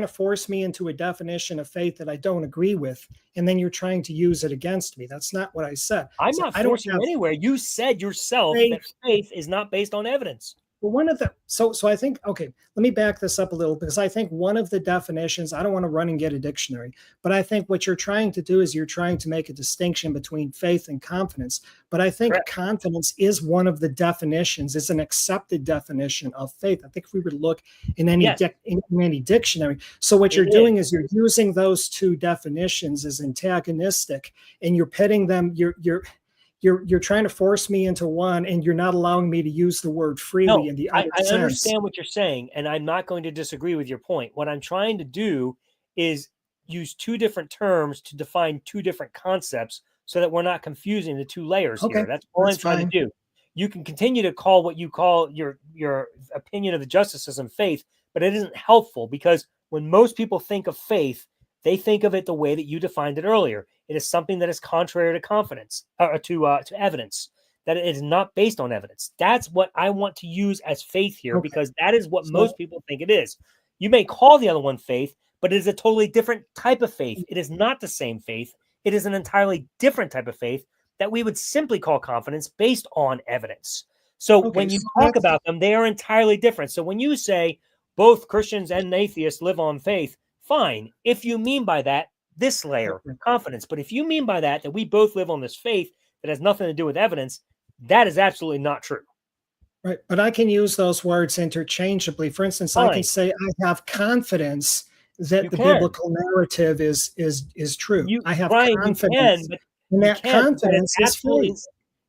to force me into a definition of faith that I don't agree with, and then you're trying to use it against me. That's not what I said. I'm So not I don't forcing you have anywhere. You said yourself faith. that faith is not based on evidence. Well, one of the so I think okay, let me back this up a little because I think one of the definitions, I don't want to run and get a dictionary, but I think what you're trying to do is you're trying to make a distinction between faith and confidence. But I think Correct. confidence is one of the definitions, is an accepted definition of faith. I think if we were to look in any Yes, in any dictionary. So what it you're doing is. is you're using those two definitions as antagonistic and you're pitting them, you're trying to force me into one and you're not allowing me to use the word freely No, in the I, other I sense. understand what you're saying, and I'm not going to disagree with your point. What I'm trying to do is use two different terms to define two different concepts so that we're not confusing the two layers Okay, here. That's all I'm that's trying to fine. do. You can continue to call what you call your opinion of the justice system faith, but it isn't helpful because when most people think of faith, they think of it the way that you defined it earlier. It is something that is contrary to confidence, to evidence, that it is not based on evidence. That's what I want to use as faith here Okay, because that is what so most people think it is. You may call the other one faith, but it is a totally different type of faith. It is not the same faith. It is an entirely different type of faith that we would simply call confidence based on evidence. So okay, when you so talk that's about them, they are entirely different. So when you say both Christians and atheists live on faith, fine. If you mean by that, this layer, okay, confidence. But if you mean by that we both live on this faith that has nothing to do with evidence, that is absolutely not true. right. But I can use those words interchangeably. For instance, I can Fine. say I have confidence You that the can. biblical narrative is true. You I have Brian, confidence, and you that can, but that is confidence is absolutely faith.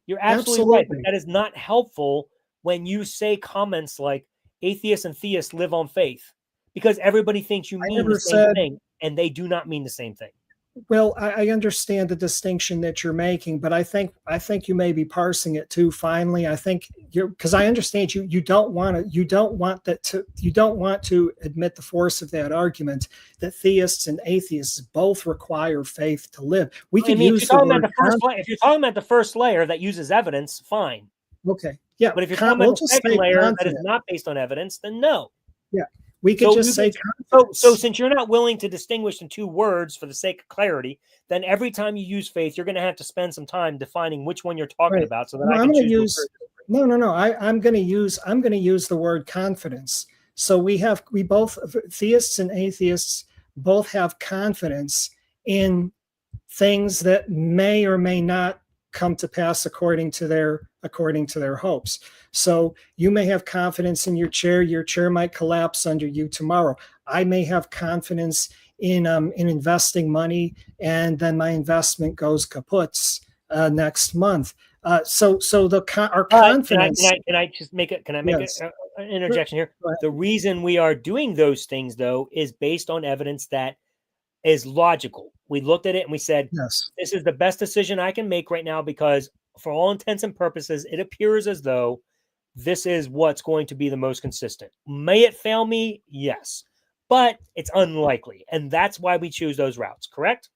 you're absolutely right. But Absolutely. that is not helpful when you say comments like atheists and theists live on faith, because everybody thinks you I mean the never same said thing, and they do not mean the same thing. well, I understand the distinction that you're making, but I think you may be parsing it too finely. I think you're because I understand you don't want to you don't want to admit the force of that argument that theists and atheists both require faith to live. We I could mean, if you're use the talking about word the first layer, if you're talking about the first layer that uses evidence, fine. okay, yeah, But if you're talking about we'll the just second say layer that is confident. not based on evidence, then no. Yeah, we could So just say so confidence. since you're not willing to distinguish the two words for the sake of clarity, then every time you use faith, you're going to have to spend some time defining which one you're talking Right. about, so that No, I I'm can going to choose to use no. I'm going to use the word confidence. So we both theists and atheists both have confidence in things that may or may not come to pass according to their hopes. So you may have confidence in your chair might collapse under you tomorrow. I may have confidence in investing money, and then my investment goes kaput next month. So our confidence. Can I just make it? Can I make Yes. an interjection here? Go ahead. The reason we are doing those things, though, is based on evidence that is logical. We looked at it and we said, Yes. this is the best decision I can make right now because, for all intents and purposes, it appears as though this is what's going to be the most consistent. May it fail me? Yes, but it's unlikely, and that's why we choose those routes. Correct?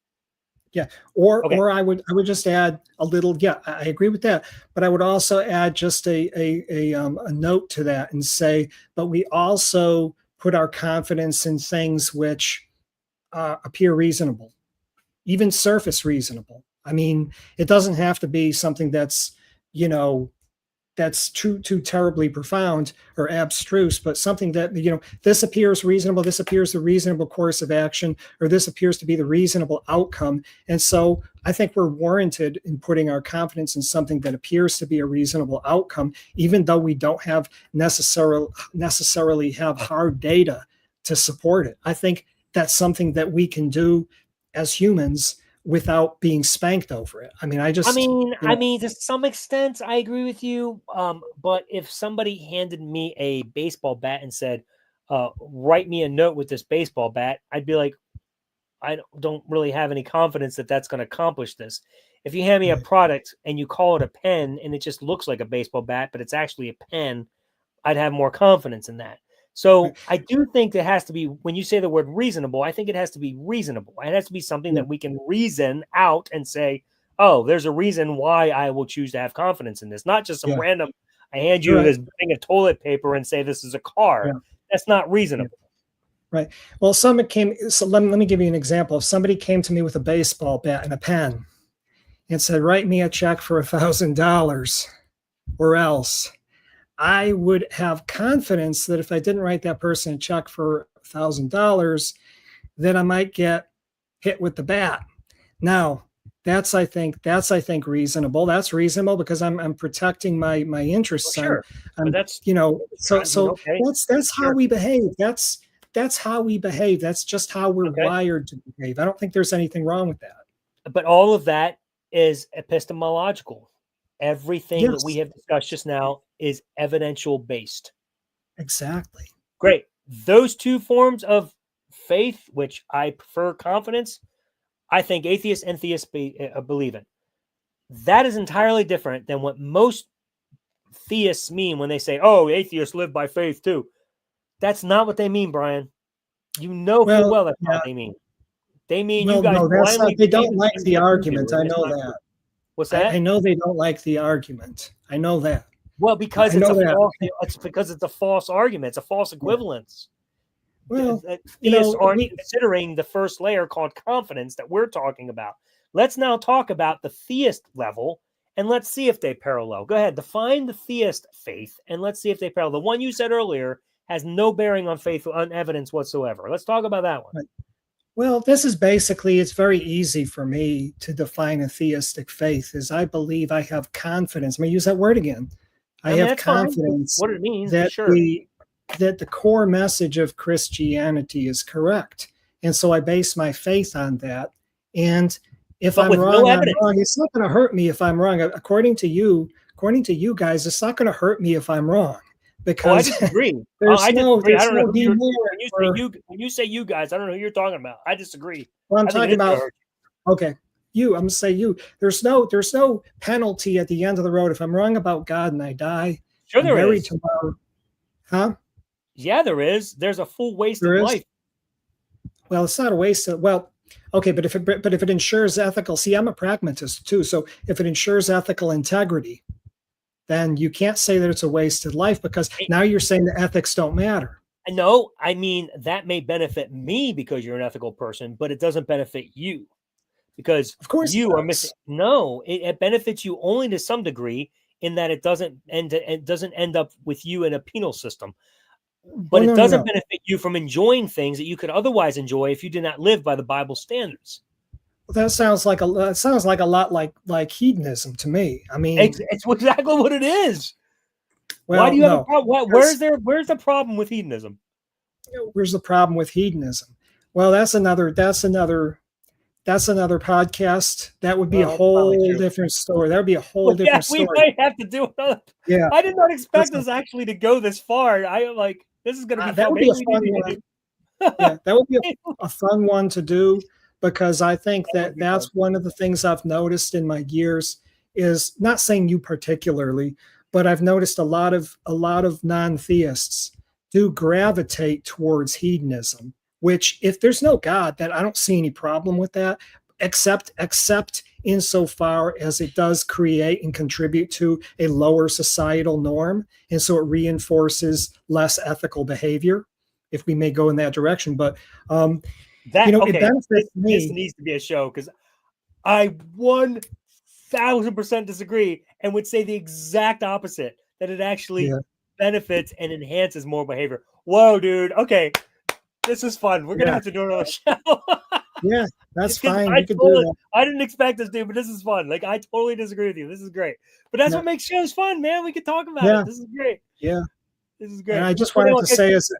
Yeah. Or Okay. or I would just add a little. Yeah, I agree with that. But I would also add just a note to that and say, but we also put our confidence in things which appear reasonable, even surface reasonable. I mean, it doesn't have to be something that's, that's too terribly profound or abstruse, but something that, this appears reasonable, this appears the reasonable course of action, or this appears to be the reasonable outcome. And so I think we're warranted in putting our confidence in something that appears to be a reasonable outcome, even though we don't have necessarily have hard data to support it. I think that's something that we can do as humans without being spanked over it. I mean, to some extent, I agree with you. But if somebody handed me a baseball bat and said, "Write me a note with this baseball bat," I'd be like, I don't really have any confidence that that's going to accomplish this. If you hand me a product and you call it a pen and it just looks like a baseball bat, but it's actually a pen, I'd have more confidence in that. So I do think there has to be, when you say the word reasonable, I think it has to be reasonable. It has to be something that we can reason out and say, oh, there's a reason why I will choose to have confidence in this. Not just some random, I hand you this thing of toilet paper and say this is a car. That's not reasonable. Right. Well, so let me give you an example. If somebody came to me with a baseball bat and a pen and said, write me a check for $1,000 or else, I would have confidence that if I didn't write that person a check for $1,000, then I might get hit with the bat. Now, that's I think reasonable. That's reasonable because I'm protecting my interests. Well, sure. I'm that's okay. That's how we behave. That's how we behave. That's just how we're wired to behave. I don't think there's anything wrong with that. But all of that is epistemological. Everything that we have discussed just now is evidential based. Exactly. Great. Those two forms of faith, which I prefer confidence, I think atheists and theists believe in. That is entirely different than what most theists mean when they say, oh, atheists live by faith too. That's not what they mean, Brian. You know full well that's not what they mean. They mean you guys blindly. They don't like the argument. I know that. What's that? I know they don't like the argument. I know that. Well, because it's because it's a false argument. It's a false equivalence. Well, theists aren't considering the first layer called confidence that we're talking about. Let's now talk about the theist level, and let's see if they parallel. Go ahead, define the theist faith, and let's see if they parallel. The one you said earlier has no bearing on faith, on evidence whatsoever. Let's talk about that one. Right. Well, this is basically, it's very easy for me to define a theistic faith as I believe I have confidence. I'm going to use that word again. I have confidence what it means, that sure. that the core message of Christianity is correct. And so I base my faith on that. And if I'm wrong, I'm wrong. It's not going to hurt me if I'm wrong. According to you guys, it's not going to hurt me if I'm wrong. Because I disagree. I disagree. I don't know when you say you guys, I don't know who you're talking about. I disagree. Well, I'm talking about I'm gonna say you. There's no penalty at the end of the road. If I'm wrong about God and I die, sure there is. Tomorrow. Huh? Yeah, there is. There's a full waste of life. Well, it's not a waste of okay, but if it ensures ethical, see, I'm a pragmatist too. So if it ensures ethical integrity, then you can't say that it's a wasted life because now you're saying the ethics don't matter. No, I mean, that may benefit me because you're an ethical person, but it doesn't benefit you because of course you are missing. No, it benefits you only to some degree in that it doesn't end up with you in a penal system. But it doesn't benefit you from enjoying things that you could otherwise enjoy if you did not live by the Bible standards. That sounds like a lot like hedonism to me. I mean, It's exactly what it is. Why do well, you have a no. problem? Where's the problem with hedonism? Where's the problem with hedonism? Well, that's another podcast. That would be a Well, that's probably whole true. different story. That would be a Well, whole yeah, different we story. might have to do another. Yeah, I did not expect listen, this actually to go this far. I like this is going to be that fun. would be Maybe a we need fun to one. do. Yeah, that would be a fun one to do because I think That would that be fun. that's one of the things I've noticed in my years is not saying you particularly, but I've noticed a lot of non-theists do gravitate towards hedonism, which if there's no God, then I don't see any problem with that, except insofar as it does create and contribute to a lower societal norm. And so it reinforces less ethical behavior if we may go in that direction. But it Okay. benefits This me. needs to be a show because I 1,000% disagree and would say the exact opposite. That it actually Yeah, benefits and enhances moral behavior. Whoa, dude. Okay, this is fun. We're gonna yeah, have to do another show. yeah. That's Because fine. We could do that. I didn't expect this, dude, but this is fun. Like I totally disagree with you. This is great. But that's No, what makes shows fun, man. We can talk about yeah, it. This is great. yeah. This is And great. I just Well, wanted to okay. say is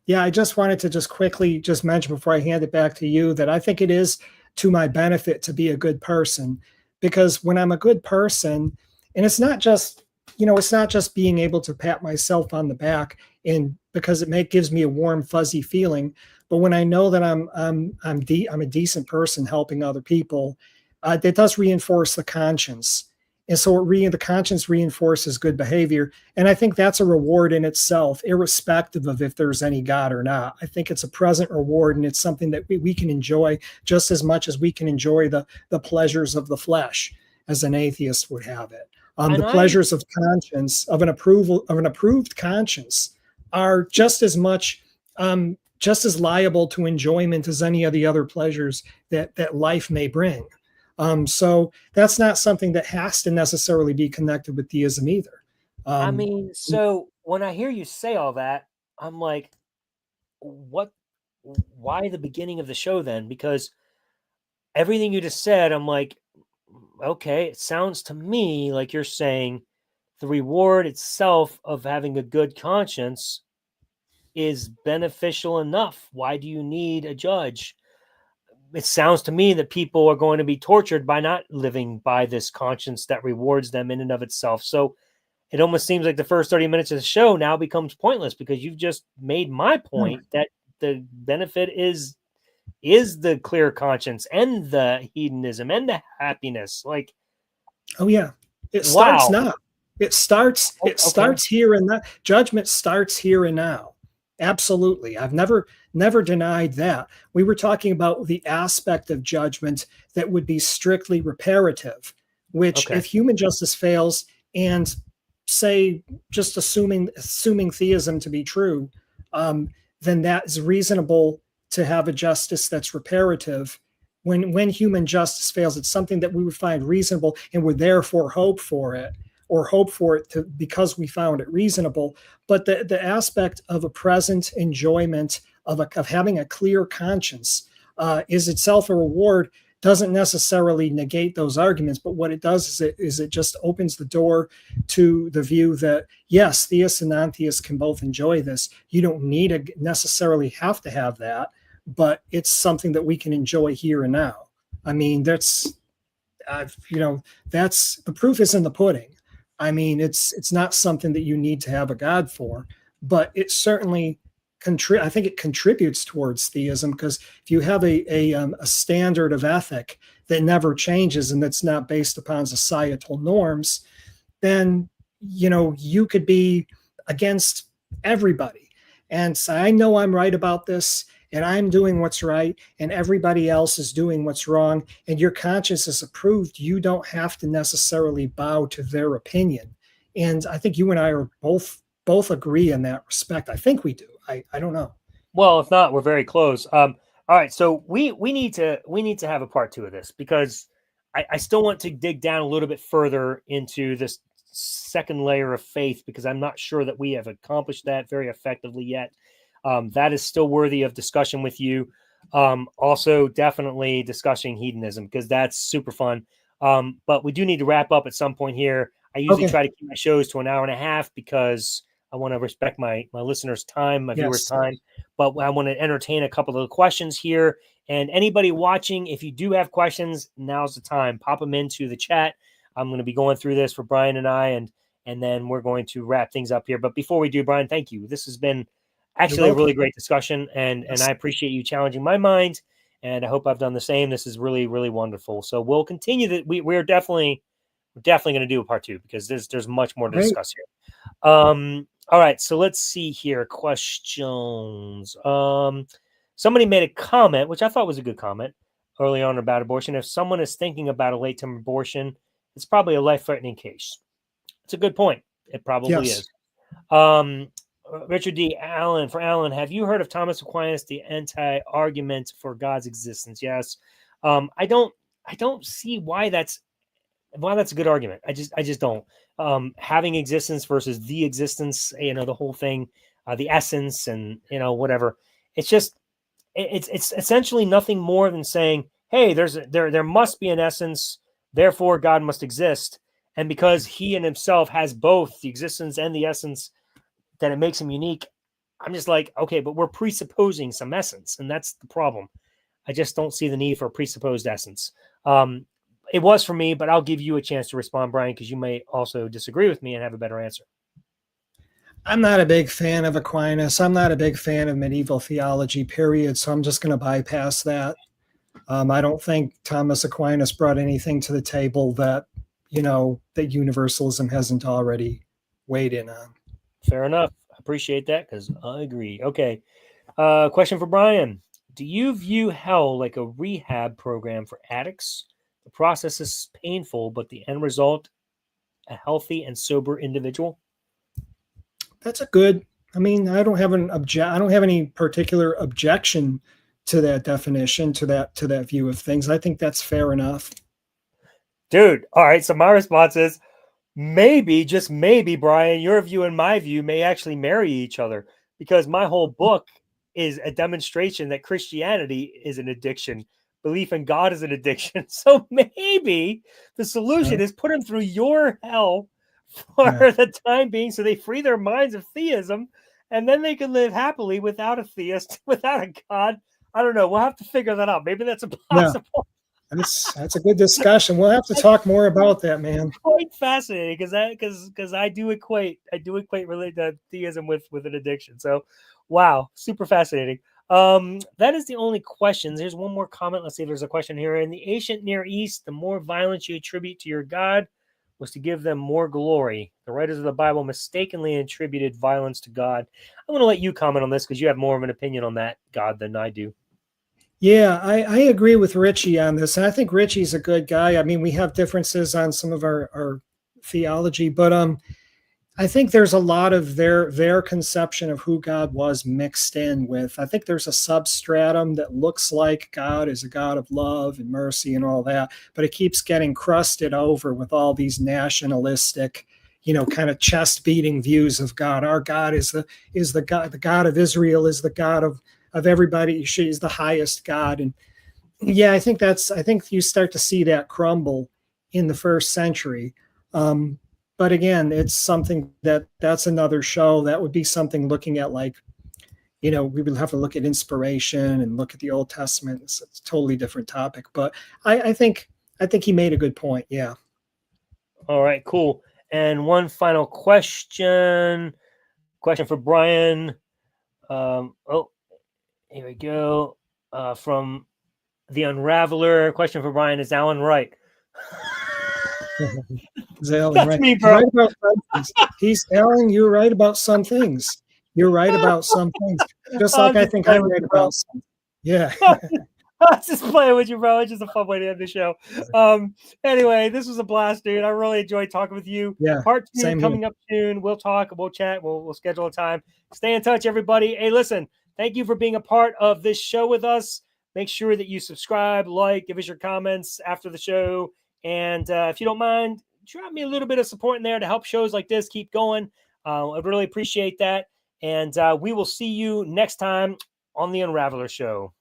Yeah, I just wanted to just quickly just mention before I hand it back to you that I think it is to my benefit to be a good person because when I'm a good person, and it's not just being able to pat myself on the back and because gives me a warm fuzzy feeling, but when I know that I'm a decent person helping other people, that does reinforce the conscience. And so the conscience reinforces good behavior. And I think that's a reward in itself, irrespective of if there's any God or not. I think it's a present reward and it's something that we can enjoy just as much as we can enjoy the pleasures of the flesh, as an atheist would have it. The And pleasures of conscience, of an approved conscience, are just as liable to enjoyment as any of the other pleasures that life may bring. So that's not something that has to necessarily be connected with theism either. I Um, mean, so when I hear you say all that, I'm like, what why the beginning of the show then? Because everything you just said, I'm like, okay, it sounds to me like you're saying the reward itself of having a good conscience is beneficial enough. Why do you need a judge? It sounds to me that people are going to be tortured by not living by this conscience that rewards them in and of itself. So it almost seems like the first 30 minutes of the show now becomes pointless because you've just made my point that the benefit is the clear conscience and the hedonism and the happiness. Like, oh yeah, it starts wow. now. It starts. Oh, It okay. starts here and now. Judgment starts here and now. Absolutely, I've never denied that. We were talking about the aspect of judgment that would be strictly reparative, which Okay. if human justice fails, and say just assuming theism to be true, um, then that is reasonable to have a justice that's reparative. When human justice fails, it's something that we would find reasonable and would therefore hope for it or hope for it to because we found it reasonable. But the aspect of a present enjoyment of having a clear conscience is itself a reward. Doesn't necessarily negate those arguments, but what it does is it just opens the door to the view that yes, theists and non-theists can both enjoy this. You don't need to necessarily have to have that, but it's something that we can enjoy here and now. I mean, that's the proof is in the pudding. I mean, it's not something that you need to have a God for, but it certainly I think it contributes towards theism because if you have a standard of ethic that never changes and that's not based upon societal norms, then you could be against everybody and say, I know I'm right about this and I'm doing what's right and everybody else is doing what's wrong and your conscience is approved. You don't have to necessarily bow to their opinion. And I think you and I are both agree in that respect. I think we do. I don't know. Well, if not, we're very close. All right, so we need to have a part two of this because I still want to dig down a little bit further into this second layer of faith because I'm not sure that we have accomplished that very effectively yet. That is still worthy of discussion with you. Also, definitely discussing hedonism because that's super fun. But we do need to wrap up at some point here. I usually Okay. try to keep my shows to an hour and a half because I want to respect my listeners' time, my viewers' Yes. time. But I want to entertain a couple of questions here. And anybody watching, if you do have questions, now's the time. Pop them into the chat. I'm going to be going through this for Brian and I, and then we're going to wrap things up here. But before we do, Brian, thank you. This has been You're actually a welcome. really great discussion, and Yes. I appreciate you challenging my mind, and I hope I've done the same. This is really, really wonderful. So we'll continue that. We're definitely going to do a part two because there's much more to Great. discuss here. All right, so let's see here. Questions. Somebody made a comment, which I thought was a good comment early on about abortion. If someone is thinking about a late-term abortion, it's probably a life-threatening case. It's a good point. It probably Yes. is. Richard D. Allen, have you heard of Thomas Aquinas, the anti-argument for God's existence? Yes. I don't see why that's a good argument. I just don't. Having existence versus the existence, the whole thing, the essence, and whatever. It's just it's essentially nothing more than saying, hey, there must be an essence, therefore God must exist, and because He in Himself has both the existence and the essence, that it makes Him unique. I'm just like, okay, but we're presupposing some essence, and that's the problem. I just don't see the need for a presupposed essence. It was for me, but I'll give you a chance to respond, Brian, because you may also disagree with me and have a better answer. I'm not a big fan of Aquinas. I'm not a big fan of medieval theology, period. So I'm just going to bypass that. I don't think Thomas Aquinas brought anything to the table that, that universalism hasn't already weighed in on. Fair enough. I appreciate that because I agree. Okay. Question for Brian. Do you view hell like a rehab program for addicts? The process is painful, but the end result, a healthy and sober individual? That's a good. I mean, I don't have any particular objection to that definition, to that view of things. I think that's fair enough. Dude, all right. So my response is maybe, just maybe, Brian, your view and my view may actually marry each other because my whole book is a demonstration that Christianity is an addiction. Belief in God is an addiction. So maybe the solution is put them through your hell for the time being so they free their minds of theism and then they can live happily without a theist, without a God. I don't know. We'll have to figure that out. Maybe that's impossible. Yeah. That's a good discussion. We'll have to talk more about that, man. Quite fascinating because I do equate related theism with an addiction. So, wow, super fascinating. That is the only questions. There's one more comment. Let's see if there's a question here. In the ancient Near East, the more violence you attribute to your God was to give them more glory. The writers of the Bible mistakenly attributed violence to God. I'm going to let you comment on this because you have more of an opinion on that God than I do. Yeah, I agree with Richie on this. And I think Richie's a good guy. I mean, we have differences on some of our theology, but I think there's a lot of their conception of who God was mixed in with. I think there's a substratum that looks like God is a God of love and mercy and all that, but it keeps getting crusted over with all these nationalistic, kind of chest beating views of God. Our God is the God of Israel is the God of everybody. She's the highest God. And yeah, I think you start to see that crumble in the first century. But again, it's something that's another show. That would be something looking at we would have to look at inspiration and look at the Old Testament. It's a totally different topic. But I think he made a good point. Yeah. All right, cool. And one final question for Brian. Here we go. From the Unraveler. Question for Brian: is Alan right? That's me, bro. Right about some things. Alan, you're right about some things. You're right about some things. Just like I think I'm right about some. Yeah. I was just playing with you, bro. It's just a fun way to end the show. Anyway, this was a blast, dude. I really enjoyed talking with you. Yeah. Part 2 coming up soon. We'll talk, we'll chat, we'll schedule a time. Stay in touch, everybody. Hey, listen, thank you for being a part of this show with us. Make sure that you subscribe, give us your comments after the show. And if you don't mind, drop me a little bit of support in there to help shows like this keep going. I'd really appreciate that. And we will see you next time on the Unraveler Show.